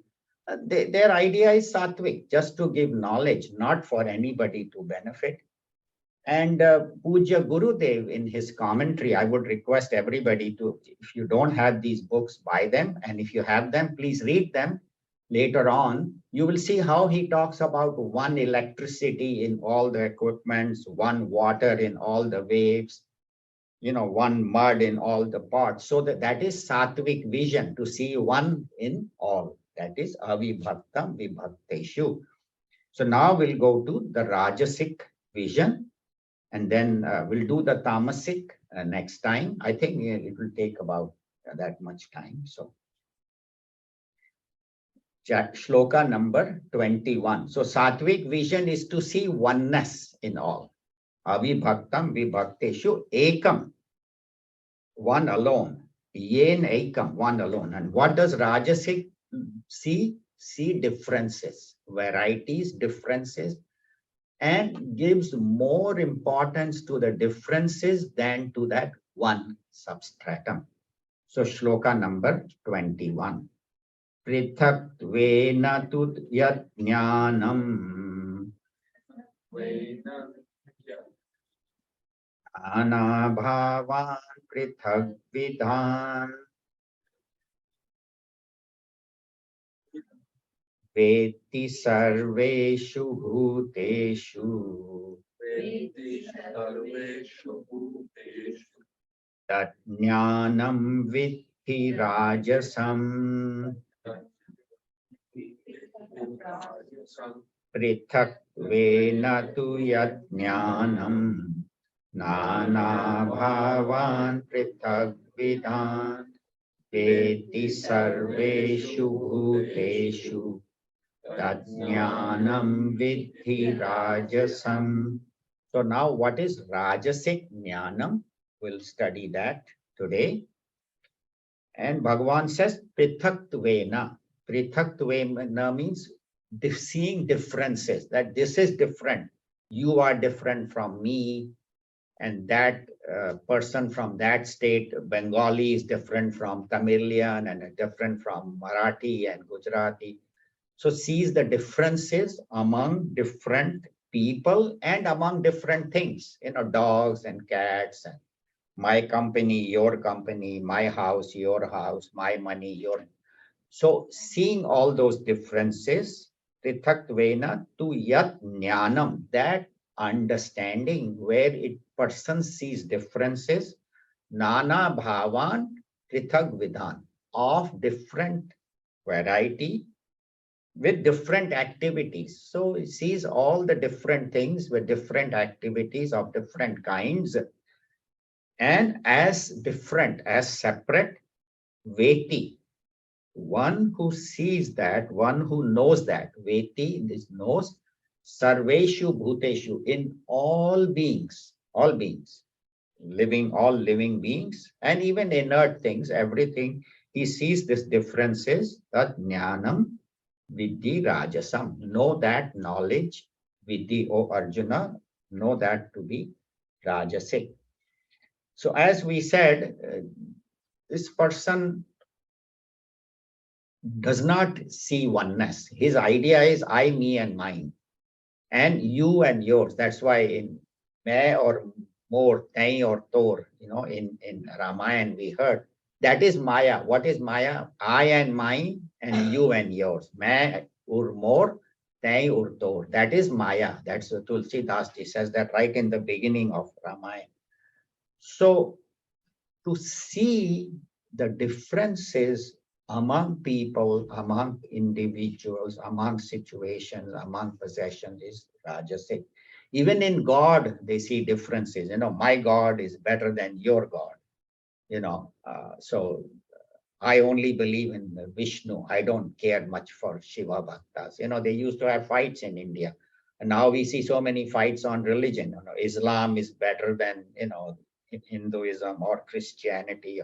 Their idea is sattvic, just to give knowledge, not for anybody to benefit. And Puja Gurudev, in his commentary, I would request everybody to, if you don't have these books, buy them. And if you have them, please read them. Later on, you will see how he talks about one electricity in all the equipments, one water in all the waves, one mud in all the pots. So that is sattvic vision, to see one in all. That is avibhaktam vibhakteshu. So now we'll go to the rajasic vision. And then we'll do the tamasic next time. I think it will take about that much time. So shloka number 21. So sattvic vision is to see oneness in all. Avibhaktam vibhakteshu ekam, one alone. Yen ekam, one alone. And what does rajasic see? See differences, varieties, differences, and gives more importance to the differences than to that one substratum. So shloka number 21. Prithatvena tu yat jnanam anabhavan prithagvidhan Veti sarveshu bhuteshu tat jnanam viddhi rajasam prithakvena tu yat jnanam nana bhavan prithagvidhan veti sarveshu bhuteshu tat jnanam viddhi rajasam. So now what is rajasic jnanam? We'll study that today. And Bhagavan says prithatvena. Prithatvena means seeing differences, that this is different. You are different from me, and that person from that state, Bengali, is different from Tamilian, and different from Marathi and Gujarati. So sees the differences among different people and among different things, dogs and cats, and my company, your company, my house, your house, my money, your. So seeing all those differences, prithatvena tu yat jnanam, that understanding where a person sees differences, nana bhavan prithagvidhan, of different variety with different activities. So it sees all the different things with different activities of different kinds, and as different, as separate, veti. One who sees that, one who knows that, veti, this knows, sarveshu bhuteshu, in all beings, living, all living beings, and even inert things, everything, he sees this differences, that jnanam vidhi rajasam. Know that knowledge, vidhi, O Arjuna, know that to be rajasic. So as we said, this person does not see oneness. His idea is I, me, and mine, and you and yours. That's why in me or more, tai or tor, in Ramayana we heard that is Maya. What is Maya? I and mine, and you and yours. Me or more, tai or tor. That is Maya. That's Tulsi Das Ji says that right in the beginning of Ramayana. So to see the differences among people, among individuals, among situations, among possessions is rajasic. Even in God, they see differences. My God is better than your God. So I only believe in Vishnu. I don't care much for Shiva Bhaktas. They used to have fights in India. And now we see so many fights on religion. Islam is better than, Hinduism or Christianity.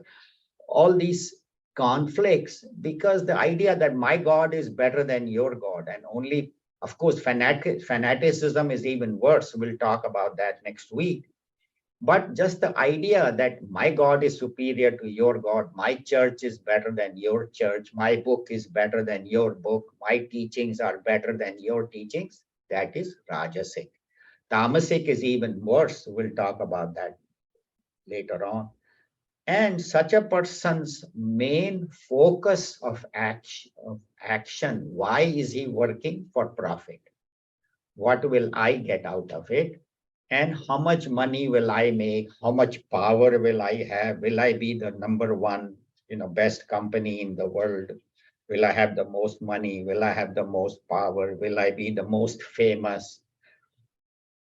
All these conflicts, because the idea that my God is better than your God, and only, of course, fanaticism is even worse. We'll talk about that next week. But just the idea that my God is superior to your God, my church is better than your church, my book is better than your book, my teachings are better than your teachings, that is rajasic. Tamasic is even worse. We'll talk about that later on. And such a person's main focus of action, why is he working? For profit. What will I get out of it? And how much money will I make? How much power will I have? Will I be the number one, best company in the world? Will I have the most money? Will I have the most power? Will I be the most famous?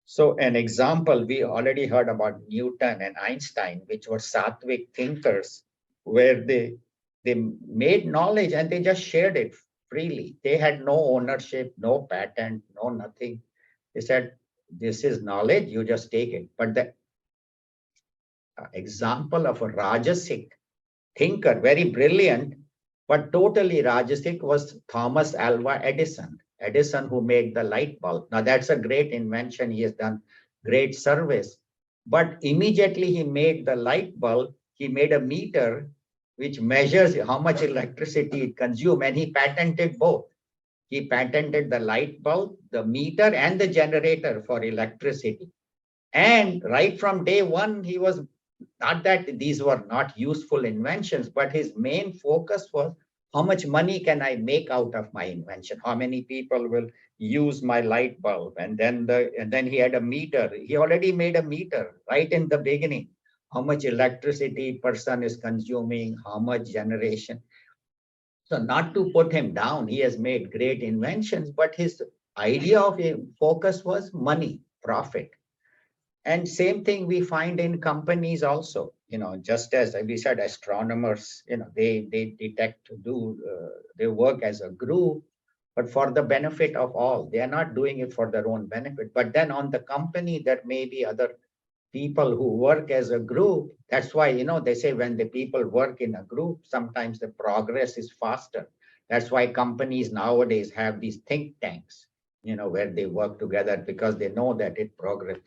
So an example, we already heard about Newton and Einstein, which were Sattvic thinkers, where they made knowledge and they just shared it freely. They had no ownership, no patent, no nothing. They said, this is knowledge, you just take it. But the example of a Rajasic thinker, very brilliant, but totally Rajasic, was Thomas Alva Edison. Edison, who made the light bulb. Now that's a great invention. He has done great service. But immediately he made the light bulb, he made a meter which measures how much electricity it consumes, and he patented both. He patented the light bulb, the meter, and the generator for electricity. And right from day one, he was, not that these were not useful inventions, but his main focus was how much money can I make out of my invention? How many people will use my light bulb? And then he had a meter. He already made a meter right in the beginning. How much electricity person is consuming, how much generation. So not to put him down, he has made great inventions, but his idea of a focus was money, profit. And same thing we find in companies also, just as we said, astronomers, they detect, they work as a group, but for the benefit of all. They are not doing it for their own benefit. But then on the company, there may be other people who work as a group. That's why, they say when the people work in a group, sometimes the progress is faster. That's why companies nowadays have these think tanks, where they work together because they know that it progress.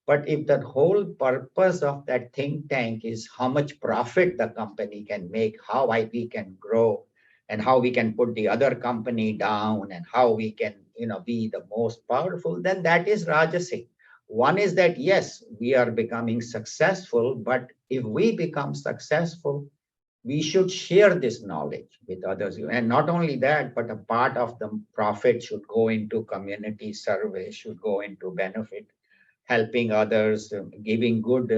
But if the whole purpose of that think tank is how much profit the company can make, how we can grow, and how we can put the other company down, and how we can, be the most powerful, then that is Rajasic. One is that, yes, we are becoming successful, but if we become successful, we should share this knowledge with others. And not only that, but a part of the profit should go into community service, should go into benefit, helping others, giving good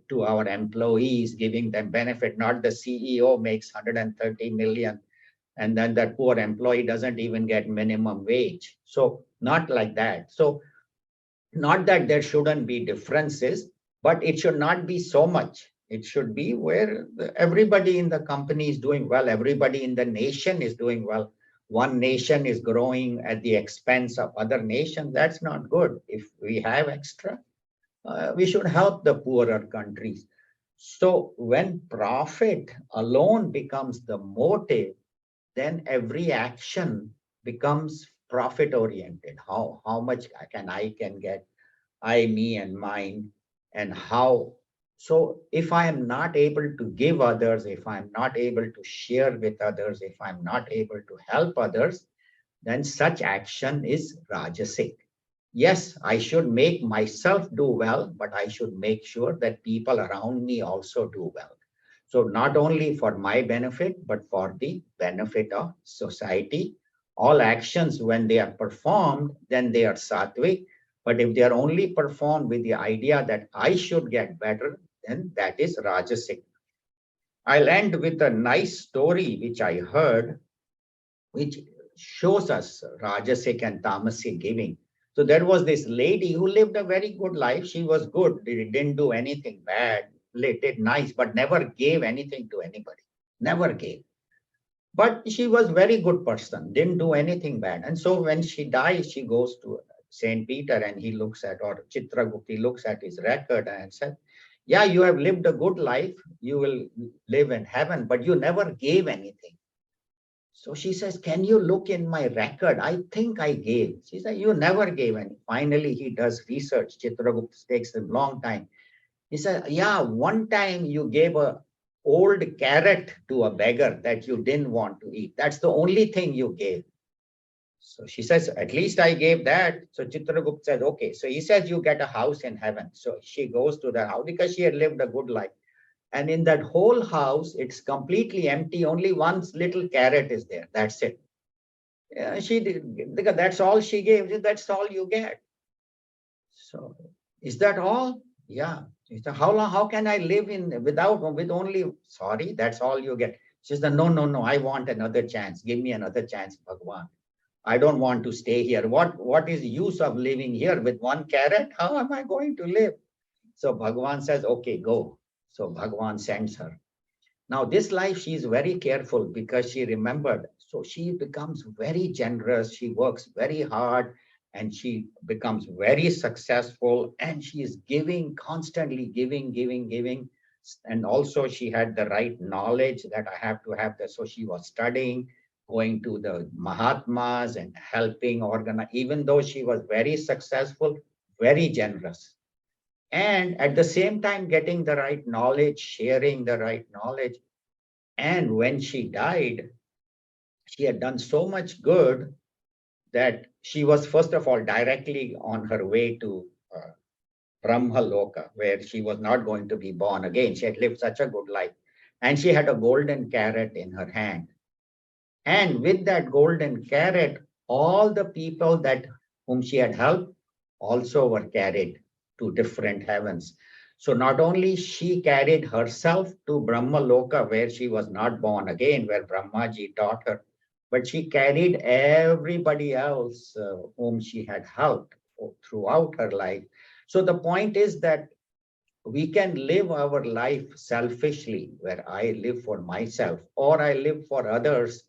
to our employees, giving them benefit. Not the CEO makes 130 million and then that poor employee doesn't even get minimum wage. So not like that. So not that there shouldn't be differences, but it should not be so much It should be where everybody in the company is doing well, everybody in the nation is doing well. One nation is growing at the expense of other nations. That's not good. If we have extra, we should help the poorer countries. So when profit alone becomes the motive, then every action becomes profit oriented. How much can get, I, me, and mine, and how. So if I am not able to give others, if I'm not able to share with others, if I'm not able to help others, then such action is rajasic. Yes, I should make myself do well, but I should make sure that people around me also do well. So not only for my benefit, but for the benefit of society. All actions, when they are performed, then they are sattvic. But if they are only performed with the idea that I should get better, then that is rajasic. I'll end with a nice story which I heard, which shows us rajasic and tamasic giving. So there was this lady who lived a very good life. She was good, didn't do anything bad, did nice, but never gave anything to anybody. Never gave. But she was very good person, didn't do anything bad. And so when she dies, she goes to Saint Peter and he looks at, or Chitragupta looks at his record and said, yeah, you have lived a good life. You will live in heaven, but you never gave anything. So she says, can you look in my record? I think I gave. She said, you never gave any. Finally, he does research. Chitragupta takes a long time. He said, yeah, one time you gave a old carrot to a beggar that you didn't want to eat. That's the only thing you gave. So she says, at least I gave that. So Chitragupta says, okay. So he says, you get a house in heaven. So she goes to the house because she had lived a good life. And in that whole house, it's completely empty. Only one little carrot is there. That's it. Yeah, she did, because that's all she gave. That's all you get. So is that all? Yeah. She said, how long, how can I live with only, sorry, that's all you get. She said, no, no, no, I want another chance. Give me another chance, Bhagwan. I don't want to stay here. What is the use of living here with one carrot? How am I going to live? So Bhagwan says, okay, go. So Bhagwan sends her. Now, this life, she is very careful because she remembered. So she becomes very generous. She works very hard and she becomes very successful. And she is giving, constantly giving, giving, giving. And also, she had the right knowledge that I have to have that. So she was studying, going to the Mahatmas and helping organize, even though she was very successful, very generous, and at the same time getting the right knowledge, sharing the right knowledge. And when she died, she had done so much good that she was, first of all, directly on her way to Brahma Loka, where she was not going to be born again. She had lived such a good life. And she had a golden carrot in her hand. And with that golden carrot, all the people that whom she had helped also were carried to different heavens. So not only she carried herself to Brahma Loka, where she was not born again, where Brahmaji taught her, but she carried everybody else whom she had helped throughout her life. So the point is that we can live our life selfishly, where I live for myself or I live for others,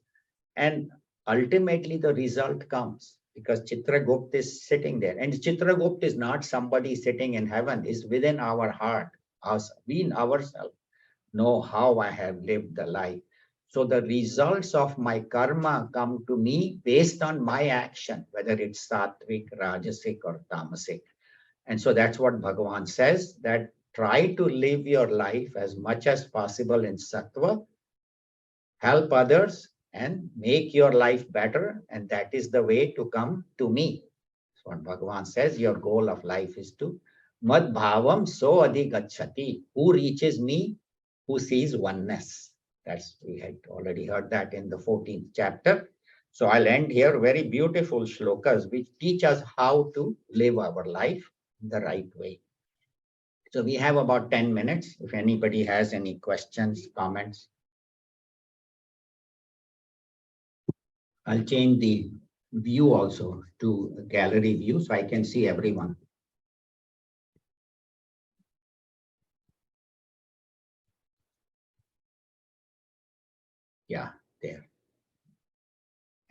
and ultimately the result comes because Chitragupta is sitting there. And Chitragupta is not somebody sitting in heaven, is within our heart. Us, we ourselves know how I have lived the life. So the results of my karma come to me based on my action, whether it's sattvic, rajasic, or tamasic. And so that's what Bhagavan says, that try to live your life as much as possible in sattva, help others, and make your life better. And that is the way to come to me. So what Bhagavan says, your goal of life is to mad bhavam so adhigachati, who reaches me, who sees oneness. That's, we had already heard that in the 14th chapter. So I'll end here. Very beautiful shlokas which teach us how to live our life the right way. So we have about 10 minutes. If anybody has any questions, comments. I'll change the view also to gallery view so I can see everyone. Yeah, there.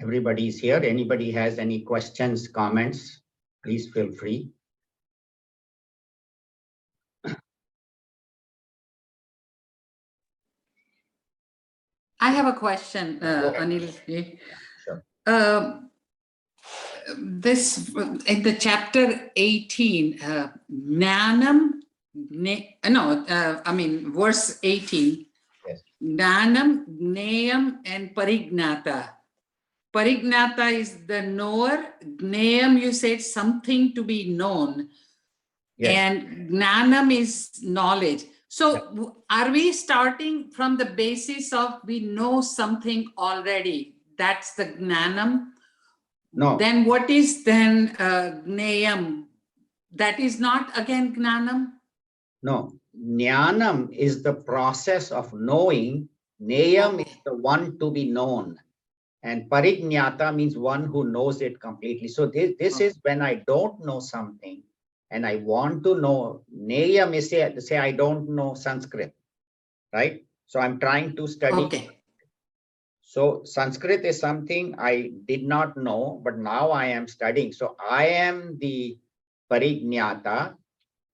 Everybody is here. Anybody has any questions, comments, please feel free. I have a question, Anil. Sure. This in the chapter 18, Jnanam, verse 18. Yes. Jnanam, Gneyam, and Parignata. Parignata is the knower. Gneyam, you said something to be known. Yes. And Gnanam is knowledge. So are we starting from the basis of we know something already? That's the Gnanam? No. Then what is then Gneyam? That is not again Gnanam? No. Jnanam is the process of knowing. Gneyam is the one to be known. And Parignata means one who knows it completely. So this is when I don't know something and I want to know. Gneyam is say I don't know Sanskrit, right? So I'm trying to study. Okay. So Sanskrit is something I did not know, but now I am studying. So I am the Parignata.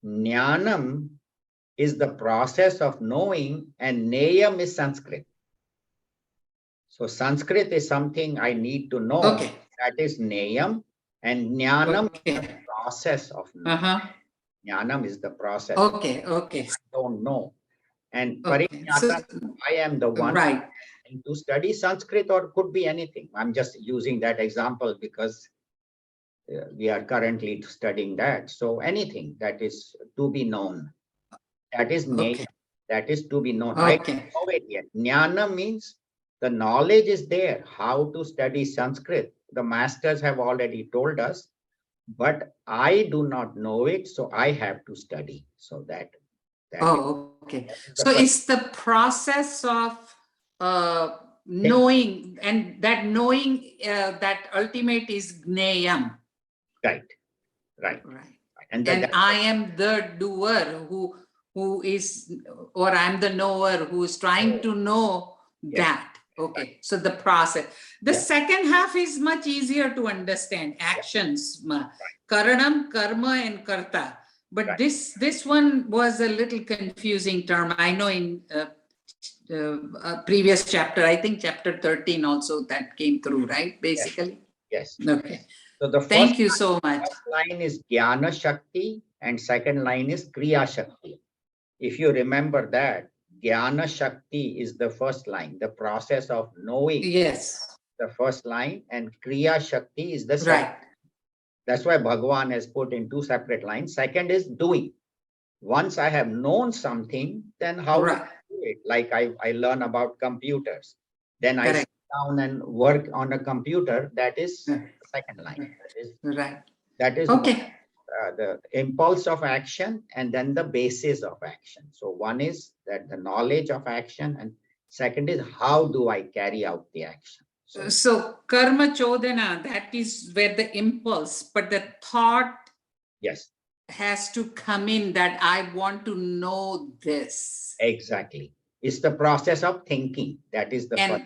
Jnanam is the process of knowing, and Gneyam is Sanskrit. So Sanskrit is something I need to know. Okay. That is Gneyam, and Jnanam is the process of knowing. Jnanam is the process. Okay. I don't know. And Okay. Parignata, I am the one right. to study Sanskrit, or could be anything. I'm just using that example because we are currently studying that. So anything that is to be known, that is Gneyam. That is to be known. I don't know it yet. Jnana means the knowledge is there, how to study Sanskrit. The masters have already told us, but I do not know it, so I have to study. So that okay. So it's the process of knowing, and that knowing that ultimate is Gneyam. Right. And I am the doer who is, or I'm the knower who is trying to know that. Okay, so the process. The second half is much easier to understand. Actions, karanam, karma, and karta. But this one was a little confusing term. I know in a previous chapter, I think chapter 13 also that came through, right? Basically. Yes. Okay. So the thank you so much. First line is Jnana Shakti and second line is Kriya Shakti. If you remember that, Jnana Shakti is the first line, the process of knowing. Yes. The first line, and Kriya Shakti is the second. Right. That's why Bhagavan has put in two separate lines. Second is doing. Once I have known something, then how do I do it? Like I learn about computers. Then I sit down and work on a computer. That is the second line. That is okay. The impulse of action and then the basis of action. So one is that the knowledge of action, and second is how do I carry out the action. So karma chodana, that is where the impulse, but the thought has to come in that I want to know this. Exactly. It's the process of thinking. That is the first.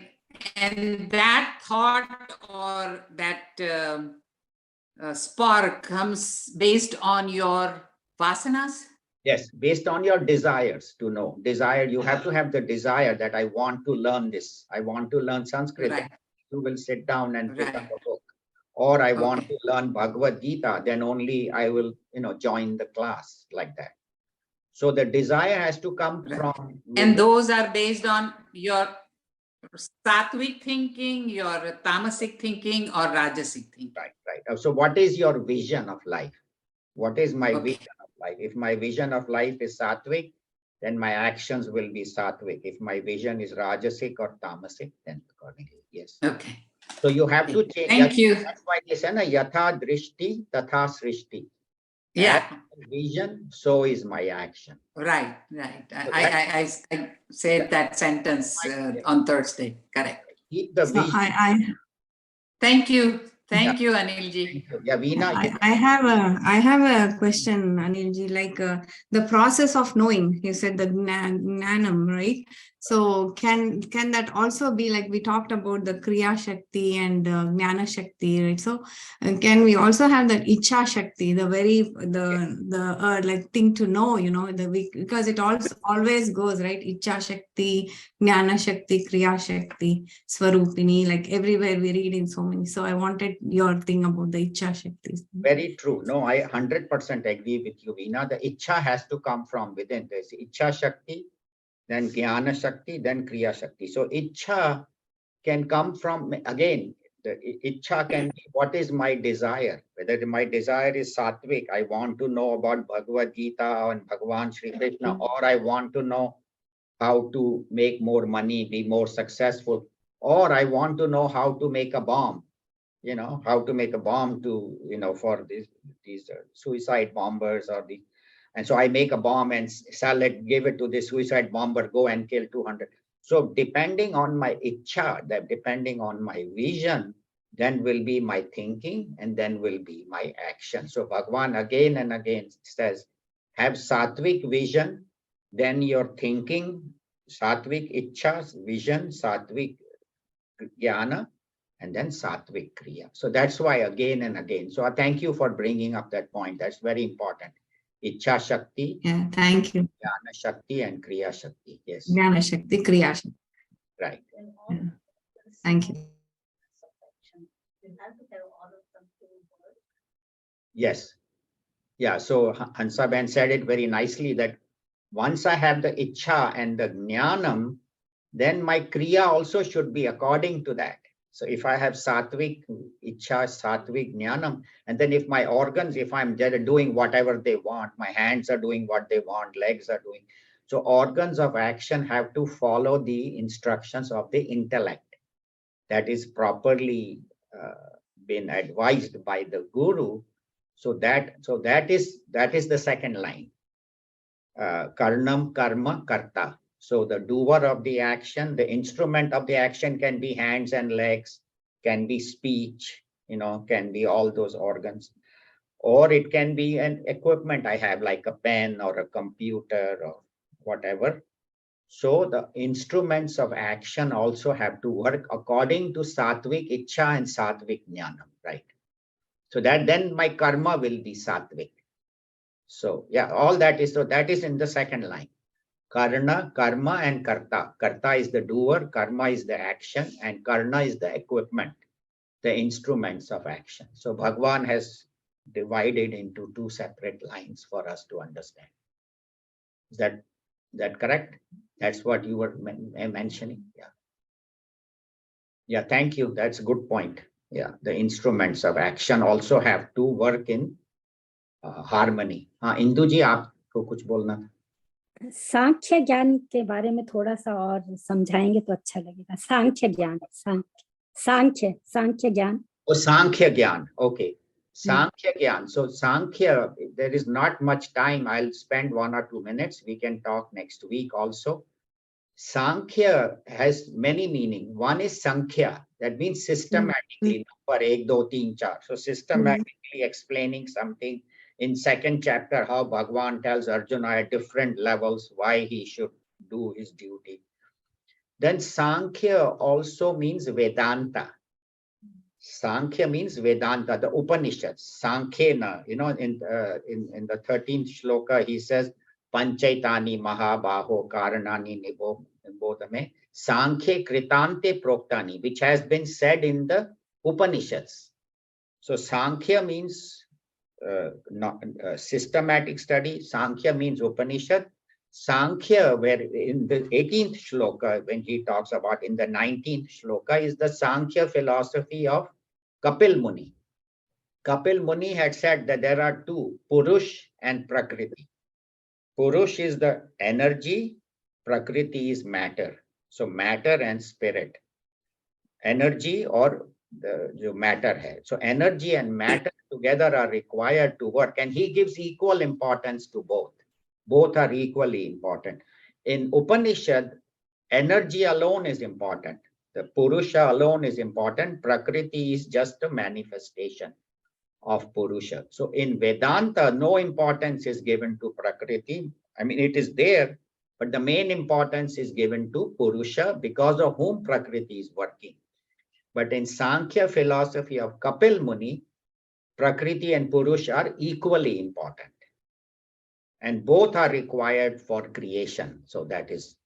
And that thought or that spark comes based on your vasanas? Yes, based on your desires to know. Desire, you have to have the desire that I want to learn this. I want to learn Sanskrit. You will sit down and pick up a book. Or I want to learn Bhagavad Gita, then only I will, join the class like that. So the desire has to come from. And those are based on your sattvic thinking, your tamasic thinking, or rajasic thinking. Right. So what is your vision of life? What is my vision of life? If my vision of life is sattvic, then my actions will be sattvic. If my vision is rajasic or tamasic, then accordingly, yes. Okay. So you have to change. Thank you. That's why they say, yatha drishti, tatha srishti. Yeah. As vision, so is my action. Right. I said that sentence on Thursday. Correct. Keep the vision. Thank you. Thank you, Anilji. Yeah, Veena. I have a question, Anilji. Like the process of knowing, you said the gnanam, right? So can that also be like we talked about the Kriya Shakti and Jnana Shakti, right? So can we also have that Icha Shakti, the like thing to know, because it also always goes, right? Icha Shakti, Jnana Shakti, Kriya Shakti, Swarupini, like everywhere we read in so many. So I wanted your thing about the Icha Shakti. Very true. No, I 100% agree with you, Veena. The Icha has to come from within. There's Icha Shakti, then Jnana Shakti, then Kriya Shakti. So Icha can come from, again, the Icha can be what is my desire. Whether my desire is Sattvic, I want to know about Bhagavad Gita and Bhagavan Sri Krishna, or I want to know how to make more money, be more successful, or I want to know how to make a bomb, how to make a bomb to, for these suicide bombers or the. And so I make a bomb and sell it, give it to the suicide bomber, go and kill 200. So depending on my icha, that depending on my vision, then will be my thinking and then will be my action. So Bhagavan again and again says, have sattvic vision, then your thinking, sattvic icha, vision, sattvic jnana, and then sattvic kriya. So that's why again and again. So I thank you for bringing up that point. That's very important. Icha Shakti, Yeah, thank you. Jnana Shakti, and Kriya Shakti. Yes. Jnana Shakti, Kriya Shakti. Right. Yeah. Thank you. Yes. Yeah. So Hansa Ben said it very nicely that once I have the Icha and the Jnanam, then my Kriya also should be according to that. So if I have sattvic icha, sattvic jnanam, and then if my organs, if I'm doing whatever they want, my hands are doing what they want, legs are doing. So organs of action have to follow the instructions of the intellect. That is properly been advised by the guru. So that is the second line. Karnam, karma, karta. So the doer of the action, the instrument of the action can be hands and legs, can be speech, can be all those organs. Or it can be an equipment I have, like a pen or a computer or whatever. So the instruments of action also have to work according to sattvic icha and sattvic jnanam, right? So that then my karma will be sattvic. So yeah, all that is, so that is in the second line. Karna, karma, and karta. Karta is the doer, karma is the action, and karna is the equipment, the instruments of action. So Bhagavan has divided into two separate lines for us to understand. Is that correct? That's what you were mentioning. Yeah. Yeah, thank you. That's a good point. Yeah, the instruments of action also have to work in harmony. Indu ji, aapko kuch bolna tha? सांख्य ज्ञान के बारे में थोड़ा सा और समझाएंगे तो अच्छा लगेगा. सांख्य ज्ञान, सांख्य ज्ञान. Oh, Sānkhya Gyan. Okay. Sānkhya Gyan. So Sānkhya, there is not much time. I'll spend 1 or 2 minutes. We can talk next week also. Sānkhya has many meanings. One is Sankhya. That means systematically. Number 1, 2, 3, 4. So systematically explaining something. In second chapter, how Bhagavan tells Arjuna at different levels why he should do his duty. Then Sankhya also means Vedanta. Sankhya means Vedanta, the Upanishads. Sankhena, in the 13th shloka, he says, Panchaitani Mahabaho Karanani Nibodhame Sankhya Kritante Proktani, which has been said in the Upanishads. So Sankhya means systematic study. Sankhya means Upanishad. Sankhya, where in the 18th shloka, when he talks about in the 19th shloka, is the Sankhya philosophy of Kapil Muni. Kapil Muni had said that there are two, Purush and Prakriti. Purush is the energy, Prakriti is matter. So matter and spirit. Energy or the matter hai. So energy and matter together are required to work, and he gives equal importance to both. Both are equally important. In Upanishad, energy alone is important. The Purusha alone is important. Prakriti is just a manifestation of Purusha. So in Vedanta, no importance is given to Prakriti. I mean, it is there, But the main importance is given to Purusha, because of whom Prakriti is working. But in Sānkhya philosophy of Kapil Muni, Prakriti and Purusha are equally important. And both are required for creation. So that is,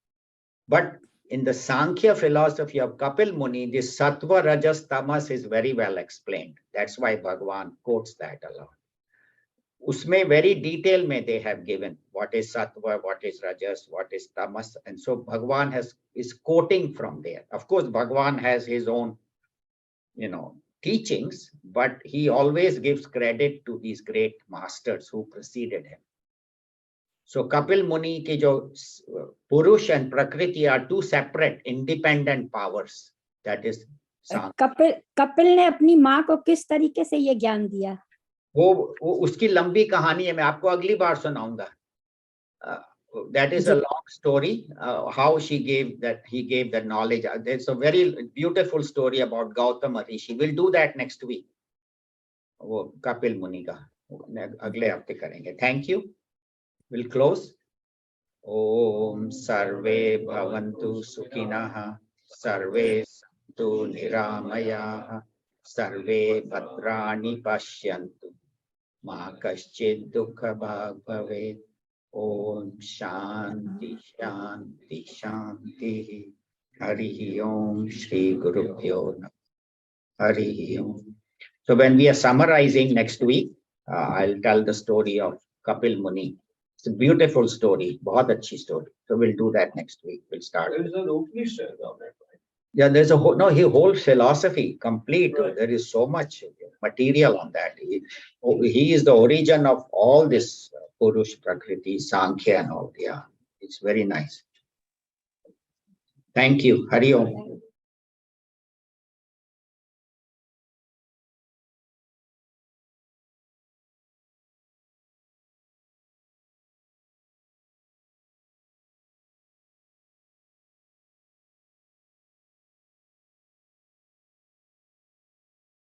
but in the Sānkhya philosophy of Kapil Muni, this Sattva, Rajas, Tamas is very well explained. That's why Bhagavan quotes that a lot. Usme very detail mein they have given what is Sattva, what is Rajas, what is Tamas. And so Bhagavan is quoting from there. Of course, Bhagavan has his own, teachings, but he always gives credit to these great masters who preceded him. So Kapil Muni ki jo Purush and Prakriti are two separate independent powers. That is Kapil ने अपनी माँ को किस तरीके से ये ज्ञान दिया? वो उसकी लंबी कहानी है, मैं आपको अगली बार सुनाऊंगा. That is a long story, how he gave that knowledge. There's a very beautiful story about Gautama Rishi. We'll do that next week. वो Kapil Muni का अगले हफ्ते करेंगे. Thank you. We'll close. Om Sarve Bhavantu Sukhinah, Sarve Santu Niramayah, Sarve Bhadrani Pashyantu, Ma Kaschid Dukha Bhag Bhavet. Om Shanti Shanti Shanti. Harihi Om Shri Gurubhyo Namah. Harihi Om. So when we are summarizing next week, I'll tell the story of Kapil Muni. It's a beautiful story, बहुत अच्छी story. So we'll do that next week. We'll start. There is an Upanishad on that, right? Yeah, there's a whole philosophy complete. Right. There is so much material on that. He is the origin of all this Purush, Prakriti, Sānkhya and all. Yeah, it's very nice. Thank you. Hari Om.